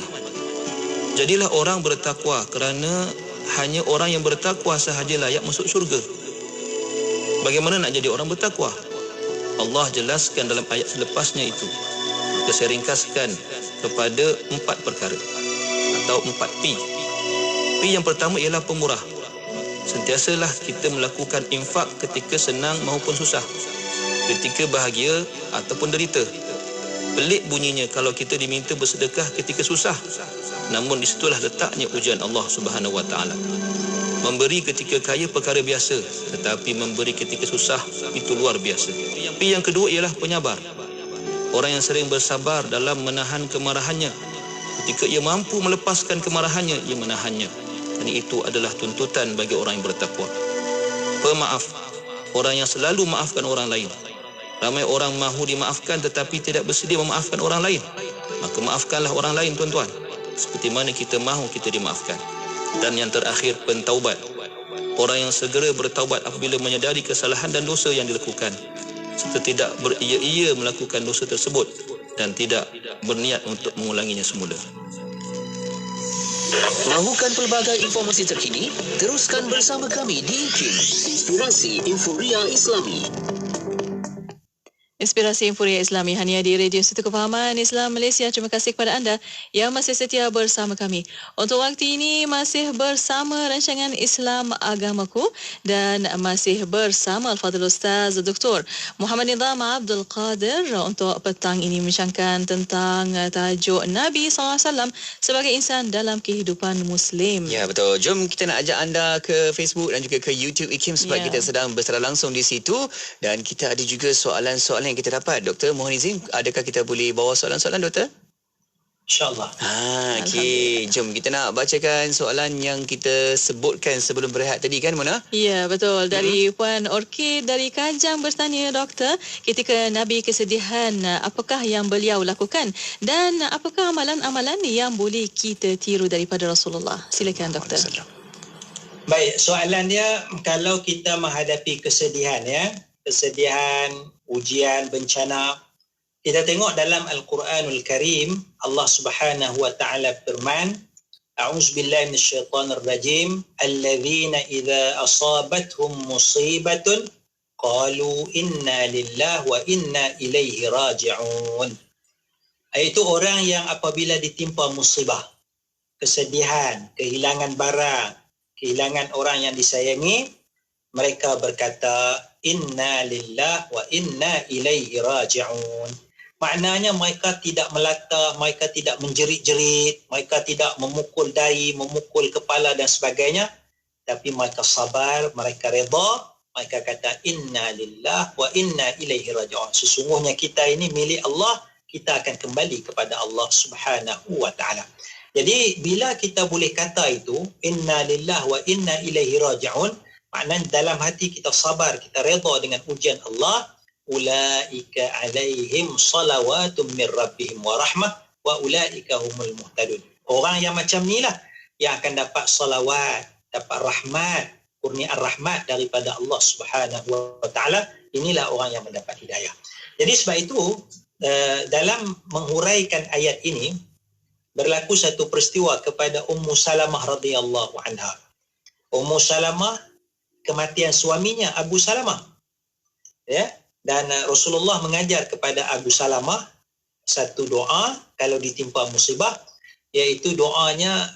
Jadilah orang bertakwa, kerana hanya orang yang bertakwa sahaja layak masuk syurga. Bagaimana nak jadi orang bertakwa? Allah jelaskan dalam ayat selepasnya itu. Maka saya ringkaskan kepada 4 perkara atau 4 P. P yang pertama ialah pemurah. Sentiasalah kita melakukan infak ketika senang maupun susah, ketika bahagia ataupun derita. Pelik bunyinya kalau kita diminta bersedekah ketika susah, namun di situlah letaknya ujian Allah Subhanahu Wa Taala. Memberi ketika kaya perkara biasa, tetapi memberi ketika susah itu luar biasa. P yang kedua ialah penyabar. Orang yang sering bersabar dalam menahan kemarahannya. Ketika ia mampu melepaskan kemarahannya, ia menahannya. Dan itu adalah tuntutan bagi orang yang bertakwa. Pemaaf. Orang yang selalu maafkan orang lain. Ramai orang mahu dimaafkan tetapi tidak bersedia memaafkan orang lain. Maka maafkanlah orang lain, tuan-tuan, seperti mana kita mahu kita dimaafkan. Dan yang terakhir, pentaubat. Orang yang segera bertaubat apabila menyadari kesalahan dan dosa yang dilakukan, serta tidak beria-ia melakukan dosa tersebut dan tidak berniat untuk mengulanginya semula. Mahukan pelbagai informasi terkini? Teruskan bersama kami di IKIM, Inspirasi Inforia Islami. Inspirasi Inforia Islami hanya di Radio Sutu Kefahaman Islam Malaysia. Terima kasih kepada anda yang masih setia bersama kami. Untuk waktu ini masih bersama rancangan Islam Agamaku dan masih bersama Al-Fadhil Ustaz Dr. Muhammad Nizam Abdul Qadir untuk petang ini membincangkan tentang tajuk Nabi SAW sebagai insan dalam kehidupan Muslim. Ya, betul. Jom kita nak ajak anda ke Facebook dan juga ke YouTube IKIM sebab kita sedang bersara langsung di situ dan kita ada juga soalan-soalan yang kita dapat. Dr. mohon izin, adakah kita boleh bawa soalan-soalan, Doktor? InsyaAllah. Okey. Jom kita nak bacakan soalan yang kita sebutkan sebelum berehat tadi kan, Mona? Ya, betul. Dari Puan Orkid dari Kajang bertanya, Doktor, ketika Nabi kesedihan, apakah yang beliau lakukan? Dan apakah amalan-amalan yang boleh kita tiru daripada Rasulullah? Silakan, Doktor. Baik, soalan dia, kalau kita menghadapi kesedihan, kesedihan, ujian, bencana, kita tengok dalam Al-Quranul Karim, Allah Subhanahu wa taala firman, A'udzubillahi minasyaitonir rajim, alladzina idza asabathum musibatun qalu inna lillahi wa inna ilaihi raji'un. Iaitu orang yang apabila ditimpa musibah, kesedihan, kehilangan barang, kehilangan orang yang disayangi, mereka berkata inna lillahi wa inna ilaihi raji'un. Maknanya mereka tidak melata, mereka tidak menjerit-jerit, mereka tidak memukul dahi, memukul kepala dan sebagainya, tapi mereka sabar, mereka redha, mereka kata inna lillahi wa inna ilaihi raji'un. Sesungguhnya kita ini milik Allah, kita akan kembali kepada Allah Subhanahu wa taala. Jadi bila kita boleh kata itu inna lillahi wa inna ilaihi raji'un, maknanya dalam hati kita sabar, kita redha dengan ujian Allah, ulaika alaihim salawatum min rabbihim wa rahmah wa ulaika humul muhtadun. Orang yang macam ni lah yang akan dapat salawat, dapat rahmat, kurniaan rahmat daripada Allah Subhanahu wa taala. Inilah orang yang mendapat hidayah. Jadi sebab itu dalam menghuraikan ayat ini berlaku satu peristiwa kepada Ummu Salamah radhiyallahu anha. Ummu Salamah, kematian suaminya Abu Salamah. Ya, dan Rasulullah mengajar kepada Abu Salamah satu doa kalau ditimpa musibah, iaitu doanya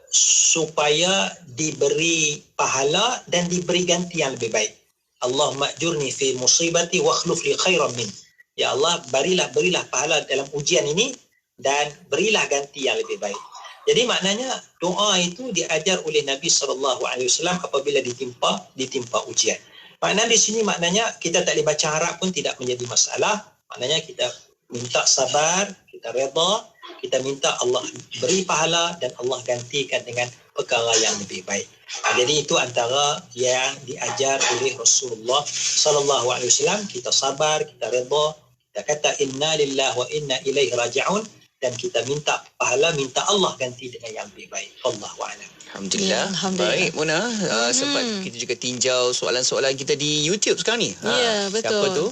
supaya diberi pahala dan diberi ganti yang lebih baik. Allahumma ajurni fi musibati wa akhluf li khairan min. Ya Allah, berilah pahala dalam ujian ini dan berilah ganti yang lebih baik. Jadi maknanya doa itu diajar oleh Nabi SAW apabila ditimpa ujian. Maknanya di sini maknanya kita tak boleh baca Arab pun tidak menjadi masalah. Maknanya kita minta sabar, kita redha, kita minta Allah beri pahala dan Allah gantikan dengan perkara yang lebih baik. Jadi itu antara yang diajar oleh Rasulullah SAW. Kita sabar, kita redha, kita kata inna lillahi wa inna ilaihi raji'un dan kita minta pahala, minta Allah ganti dengan yang lebih baik. Allahu a'lam. Alhamdulillah. Baik, Mona. Sempat kita juga tinjau soalan-soalan kita di YouTube sekarang ni. Ya, betul. Siapa tu?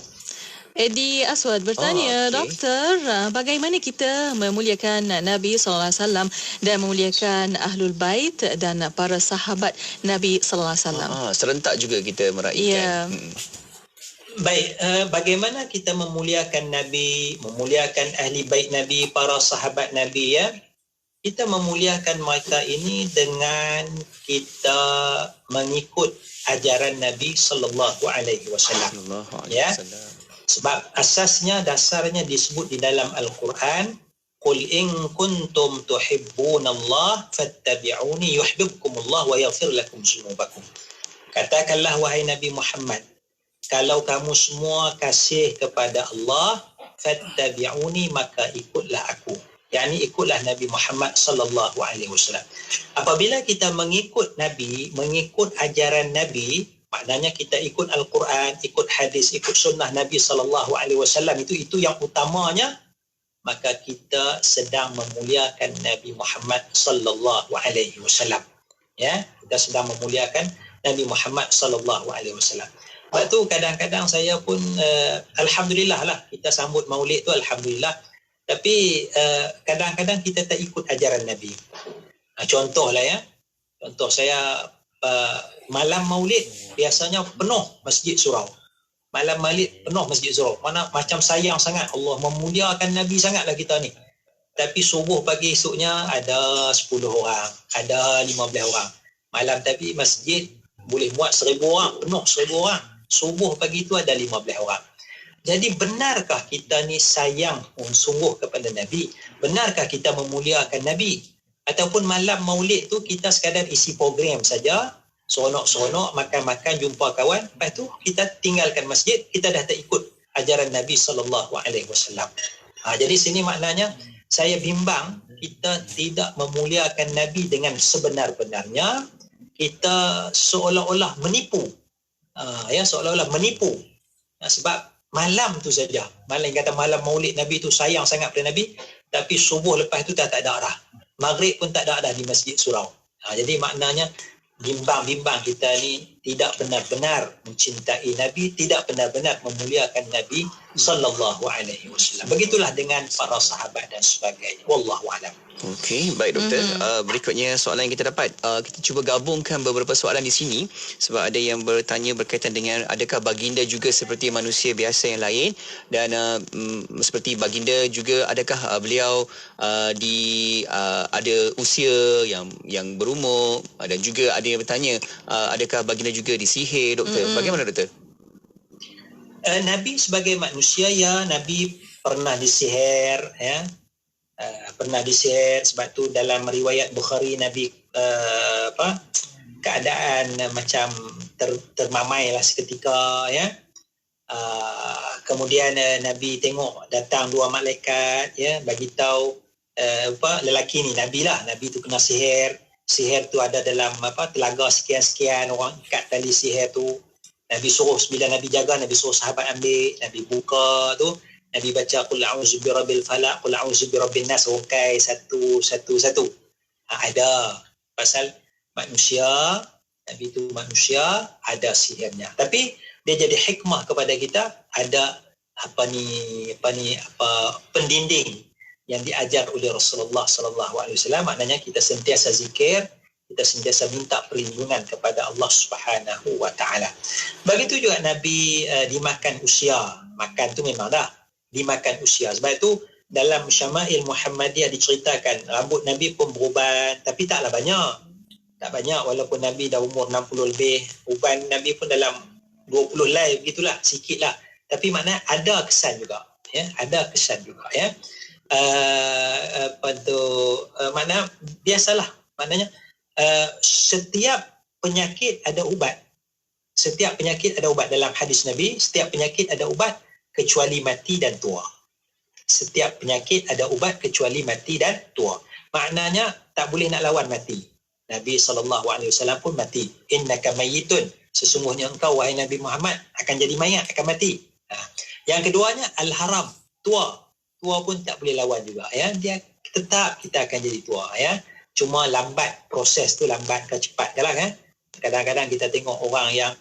Edi Aswad bertanya, Doktor, bagaimana kita memuliakan Nabi SAW dan memuliakan Ahlul Bait dan para sahabat Nabi SAW? Serentak juga kita meraihkan. Ya. Baik, bagaimana kita memuliakan Nabi, memuliakan Ahli Bait Nabi, para sahabat Nabi, ya? Kita memuliakan mereka ini dengan kita mengikut ajaran Nabi sallallahu alaihi wasallam. Ya. Sebab asasnya, dasarnya disebut di dalam Al-Quran, qul in kuntum tuhibbunallah fattabi'uni yuhibbukumullah wa yaghfir lakum dzunubakum. Katakanlah wahai Nabi Muhammad, kalau kamu semua kasih kepada Allah, fattabi'uni, maka ikutlah aku. yakni ikutlah Nabi Muhammad sallallahu alaihi wasallam. Apabila kita mengikut Nabi, mengikut ajaran Nabi, maknanya kita ikut Al-Quran, ikut hadis, ikut sunnah Nabi sallallahu alaihi wasallam, itu yang utamanya, maka kita sedang memuliakan Nabi Muhammad sallallahu alaihi wasallam. Ya, kita sedang memuliakan Nabi Muhammad sallallahu alaihi wasallam. Sebab tu kadang-kadang saya pun alhamdulillah lah kita sambut Maulid tu, alhamdulillah. Tapi kadang-kadang kita tak ikut ajaran Nabi. Contohlah ya. Contoh saya malam Maulid biasanya penuh masjid surau. Malam Maulid penuh Masjid Zuhur. Mana macam sayang sangat, Allah memuliakan Nabi sangatlah kita ni. Tapi subuh pagi esoknya ada 10 orang, ada 15 orang. Malam tapi masjid boleh muat 1,000 orang, penuh 1,000 orang. Subuh pagi tu ada 15 orang. Jadi benarkah kita ni sayang sungguh kepada Nabi? Benarkah kita memuliakan Nabi? Ataupun malam Maulid tu kita sekadar isi program saja, seronok-seronok, makan-makan, jumpa kawan, lepas tu kita tinggalkan masjid, kita dah tak ikut ajaran Nabi SAW. Jadi sini maknanya saya bimbang kita tidak memuliakan Nabi dengan sebenar-benarnya. Kita seolah-olah menipu. Seolah-olah menipu. Sebab malam tu saja. Malam kata malam Maulid Nabi tu sayang sangat pada Nabi, tapi subuh lepas tu tak ada dah. Maghrib pun tak ada dah di Masjid Surau. Jadi maknanya bimbang-bimbang kita ni tidak benar-benar mencintai Nabi, tidak benar-benar memuliakan Nabi sallallahu alaihi wasallam. Begitulah dengan para sahabat dan sebagainya. Wallahu a'lam. Okey, baik doktor. Berikutnya soalan yang kita dapat, kita cuba gabungkan beberapa soalan di sini sebab ada yang bertanya berkaitan dengan adakah baginda juga seperti manusia biasa yang lain, dan seperti baginda juga adakah beliau ada usia yang berumur, dan juga ada yang bertanya adakah baginda juga disihir, doktor. Bagaimana doktor? Nabi sebagai manusia, ya, Nabi pernah disihir, ya. Pernah disihir. Sebab tu dalam riwayat Bukhari Nabi keadaan macam termamai lah seketika, ya. Kemudian Nabi tengok datang 2 malaikat, ya, bagi tahu lelaki ni Nabi lah, Nabi tu kena sihir. Sihir tu ada dalam telaga sekian-sekian, orang ikat tali sihir tu. Nabi suruh, bila Nabi jaga, Nabi suruh sahabat ambil, Nabi buka tu, Nabi baca qul a'udzu birabbil falaq, qul a'udzu birabbin nas, rungkai satu. Ada pasal manusia, Nabi tu manusia, ada sihirnya. Tapi dia jadi hikmah kepada kita, ada pendinding yang diajar oleh Rasulullah sallallahu alaihi wasallam. Maknanya kita sentiasa zikir, kita sentiasa minta perlindungan kepada Allah Subhanahu wa taala. Begitu juga Nabi dimakan usia. Makan tu memang dah dimakan usia. Sebab itu dalam Syama'il Muhammadiyah diceritakan rambut Nabi pun beruban, tapi taklah banyak. Tak banyak, walaupun Nabi dah umur 60 lebih, uban Nabi pun dalam 20 helai begitulah, sikitlah. Tapi maknanya ada kesan juga, ya, ada kesan juga, ya. Maknanya biasalah, maknanya setiap penyakit ada ubat. Setiap penyakit ada ubat. Dalam hadis Nabi, setiap penyakit ada ubat kecuali mati dan tua. Setiap penyakit ada ubat kecuali mati dan tua. Maknanya tak boleh nak lawan mati. Nabi SAW pun mati. Innaka mayyitun. Sesungguhnya engkau, wahai Nabi Muhammad, akan jadi mayat, akan mati. Yang keduanya, al-haram. Tua. Tua pun tak boleh lawan juga, ya. Dia tetap kita akan jadi tua, ya. Cuma lambat, proses tu lambat ke cepat ke lah, kan. Kadang-kadang kita tengok orang yang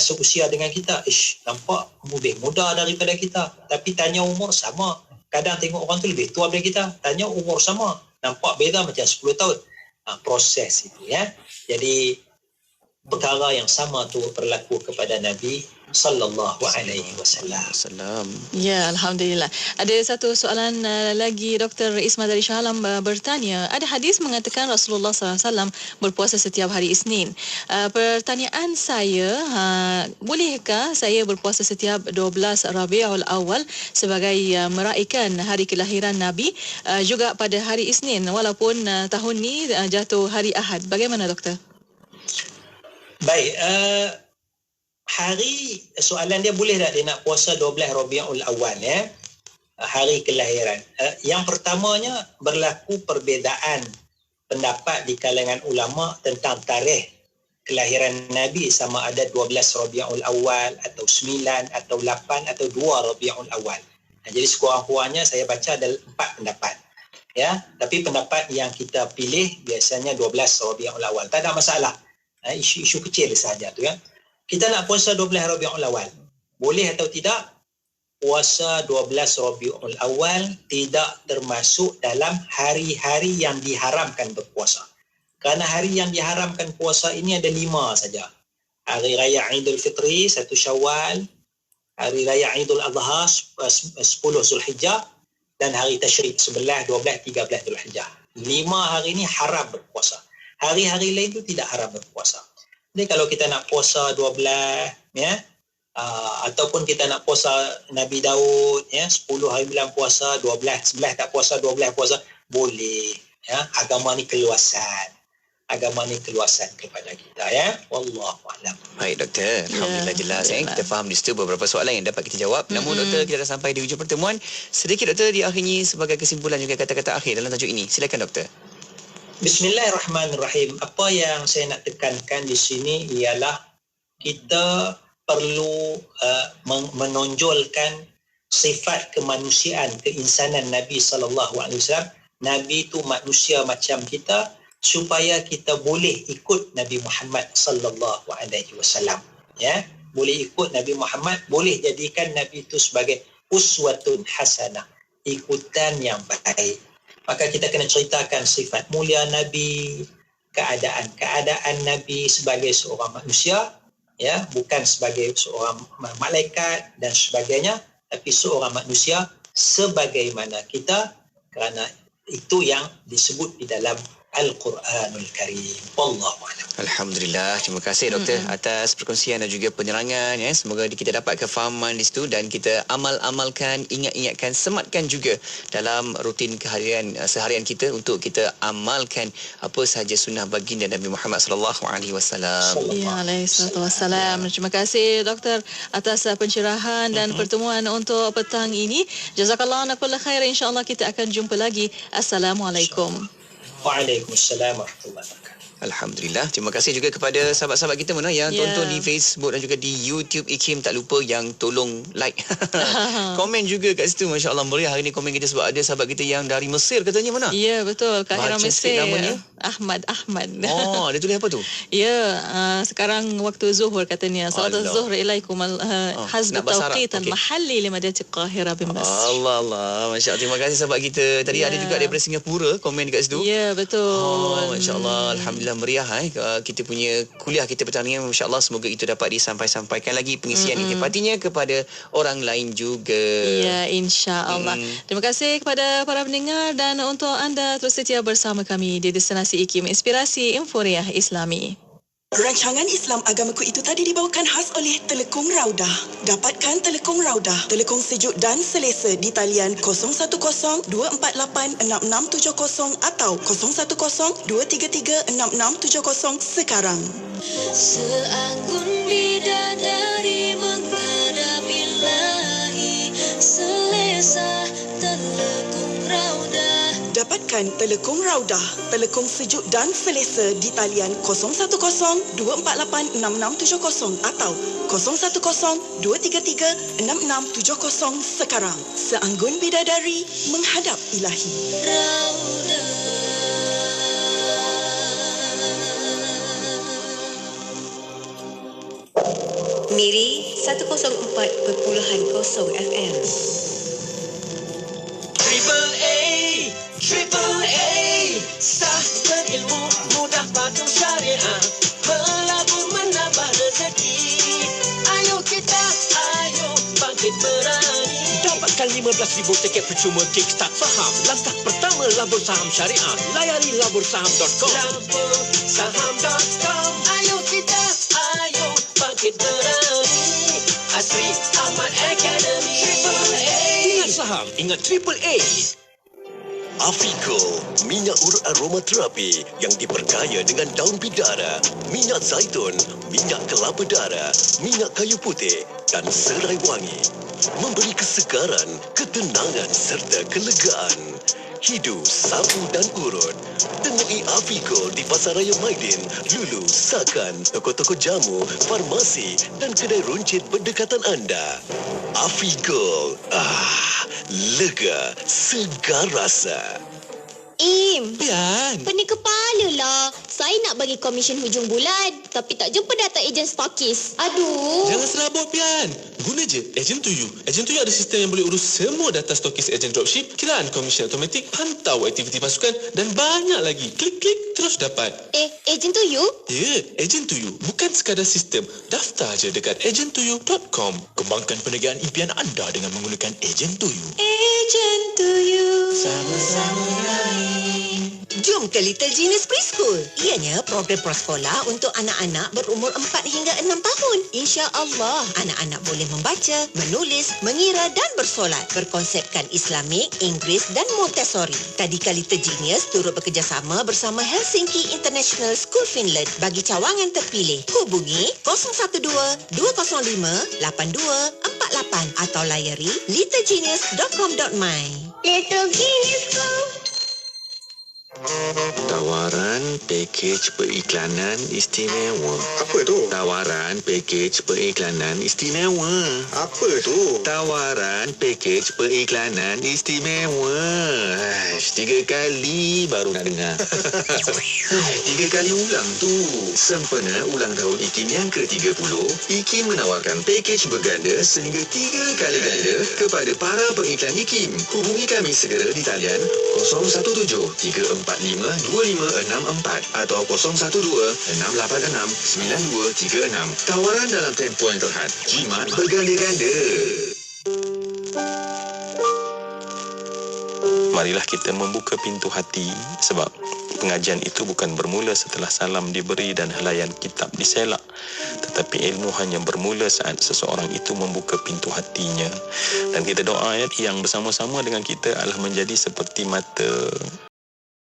seusia dengan kita, nampak lebih muda daripada kita, tapi tanya umur sama. Kadang tengok orang tu lebih tua daripada kita, tanya umur sama, nampak beza macam 10 tahun. Proses itu, ya. Jadi perkara yang sama tu berlaku kepada Nabi sallallahu alaihi wasallam. Ya, alhamdulillah. Ada satu soalan lagi, Dr. Isma dari Shah Alam bertanya, ada hadis mengatakan Rasulullah SAW berpuasa setiap hari Isnin. Pertanyaan saya, bolehkah saya berpuasa setiap 12 Rabiul Awal sebagai meraihkan hari kelahiran Nabi juga pada hari Isnin walaupun tahun ni jatuh hari Ahad? Bagaimana, doktor? Baik, hari soalan dia, boleh tak dia nak puasa 12 Rabiul Awal, ya, hari kelahiran. Yang pertamanya, berlaku perbezaan pendapat di kalangan ulama tentang tarikh kelahiran Nabi, sama ada 12 Rabiul Awal atau 9 atau 8 atau 2 Rabiul Awal. Jadi sekurang-kurangnya saya baca ada 4 pendapat, ya. Tapi pendapat yang kita pilih biasanya 12 Rabiul Awal. Tak ada masalah. Isu kecil saja tu, ya. Kita nak puasa 12 Rabiul Awal, boleh atau tidak? Puasa 12 Rabiul Awal tidak termasuk dalam hari-hari yang diharamkan berpuasa. Kerana hari yang diharamkan puasa ini ada 5 saja. Hari Raya Aidil Fitri, 1 Syawal, hari raya Idul Adha 10 Zulhijjah dan hari Tasyrik 11, 12, 13 Zulhijjah. 5 hari ini haram berpuasa. Hari-hari lain tu tidak haram berpuasa. Jadi kalau kita nak puasa 12 ya, ataupun kita nak puasa Nabi Daud ya, 10 hari bulan puasa, 12, 11 tak puasa, 12 puasa, boleh ya. Agama ni keluasan kepada kita ya. Wallahu a'lam. Baik doktor, alhamdulillah jelas kita faham di situ beberapa soalan yang dapat kita jawab. Namun doktor, kita dah sampai di ujung pertemuan. Sedikit doktor di akhirnya sebagai kesimpulan juga kata-kata akhir dalam tajuk ini. Silakan doktor. Bismillahirrahmanirrahim. Apa yang saya nak tekankan di sini ialah kita perlu menonjolkan sifat kemanusiaan, keinsanan Nabi SAW. Nabi itu manusia macam kita, supaya kita boleh ikut Nabi Muhammad sallallahu alaihi wasallam ya, boleh ikut Nabi Muhammad, boleh jadikan Nabi itu sebagai uswatun hasanah, ikutan yang baik. Maka kita kena ceritakan sifat mulia Nabi, keadaan Nabi sebagai seorang manusia ya, bukan sebagai seorang malaikat dan sebagainya, tapi seorang manusia sebagaimana kita, kerana itu yang disebut di dalam Al-Quranul Karim. Wallahu a'lam. Alhamdulillah, terima kasih doktor atas perkongsian dan juga penerangan ya. Semoga kita dapat kefahaman di situ dan kita amalkan, ingatkan, sematkan juga dalam rutin seharian kita untuk kita amalkan apa sahaja sunnah baginda Nabi Muhammad sallallahu alaihi wasallam. Ya, alaihissalatu wassalam. Terima kasih doktor atas pencerahan dan pertemuan untuk petang ini. Jazakallahu kulla khair. Insya-Allah kita akan jumpa lagi. Assalamualaikum. Waalaikumsalam warahmatullahi wabarakatuh. Alhamdulillah. Terima kasih juga kepada sahabat-sahabat kita mana yang tonton di Facebook dan juga di YouTube IKIM. Tak lupa yang tolong like. Komen juga kat situ. Masya Allah meriah hari ni komen kita sebab ada sahabat kita yang dari Mesir katanya mana? Ya, betul. Kahira Mesir. Namanya? Ahmad. Oh, dia tulis apa tu? Ya, sekarang waktu zuhur katanya. Salat az-zuhr ilaikum hazb tawqit al-mahalli limadati Qahira bin Mas. Allah. Masya Allah. Terima kasih sahabat kita. Tadi ada juga daripada Singapura komen dekat situ. Ya, betul. Masya Allah. Alhamdulillah meriah kita punya kuliah kita petang ni. Masya Allah, semoga itu dapat disampaikan lagi pengisian hepatinya kepada orang lain juga. Ya, insya-Allah. Terima kasih kepada para pendengar dan untuk anda terus setia bersama kami di Destinasi IKIM, Inspirasi Inforia Islami. Rancangan Islam Agamaku itu tadi dibawakan khas oleh Telekung Raudah. Dapatkan Telekung Raudah, telekung sejuk dan selesa di talian 010-248-6670 atau 010-233-6670 sekarang. Seanggun bidadari menghadap ilahi, selesa Telekung Raudah. Dapatkan Telekung Raudah, telekung sejuk dan selesa di talian 010-248-6670 atau 010-233-6670 sekarang. Seanggun bidadari menghadap ilahi. Miri 104.0 FM. Triple A, sah berilmu, mudah patuh syariah, melabur menambah rezeki. Ayo bangkit berani. Dapatkan 15,000 tiket percuma kickstart saham. Langkah pertama labur saham syariah. Layari labursaham.com. Labursaham.com. Ayo bangkit berani. Asri Ahmad Academy. Triple A. Ingat saham, ingat Triple A. Afico, minyak urut aromaterapi yang diperkaya dengan daun bidara, minyak zaitun, minyak kelapa darah, minyak kayu putih dan serai wangi. Memberi kesegaran, ketenangan serta kelegaan. Hidu, sapu dan urut. Temui Afico di Pasaraya Maidin, Lulu, Sakan, toko-toko jamu, farmasi dan kedai runcit berdekatan anda. Afico, lega, segar rasa. Pening kepala lah. Saya I nak bagi komisen hujung bulan, tapi tak jumpa data ejen stokis. Aduh. Jangan serabut, Pian. Guna je Agent to You. Agent to You ada sistem yang boleh urus semua data stokis ejen dropship, kiraan komisen automatik, pantau aktiviti pasukan dan banyak lagi. Klik-klik terus dapat. Agent to You? Ya, Agent to You. Bukan sekadar sistem. Daftar je dekat agenttoyou.com. Kembangkan perniagaan impian anda dengan menggunakan Agent to You. Agent to You. Sama-sama lain. Jom ke Little Genius Preschool. Ianya program prasekolah untuk anak-anak berumur 4 hingga 6 tahun. Insya-Allah, anak-anak boleh membaca, menulis, mengira dan bersolat. Berkonsepkan Islamik, Inggeris dan Montessori. Tadika Little Genius turut bekerjasama bersama Helsinki International School Finland bagi cawangan terpilih. Hubungi 012-205-8248 atau layari littlegenius.com.my. Little Genius Go. Tawaran pakej periklanan istimewa. Apa tu? Tawaran pakej periklanan istimewa. Apa tu? Tawaran pakej periklanan istimewa. 3 kali baru nak dengar. 3 kali ulang tu. Sempena ulang tahun IKIM yang ke-30, IKIM menawarkan pakej berganda sehingga 3 kali ganda kepada para pengiklan IKIM. Hubungi kami segera di talian 017-345-2564 atau 012-686-9236. Tawaran dalam tempoh yang terhad. Jimat berganda-ganda. Marilah kita membuka pintu hati, sebab pengajian itu bukan bermula setelah salam diberi dan helaian kitab diselak, tetapi ilmu hanya bermula saat seseorang itu membuka pintu hatinya. Dan kita doa yang bersama-sama dengan kita adalah menjadi seperti mata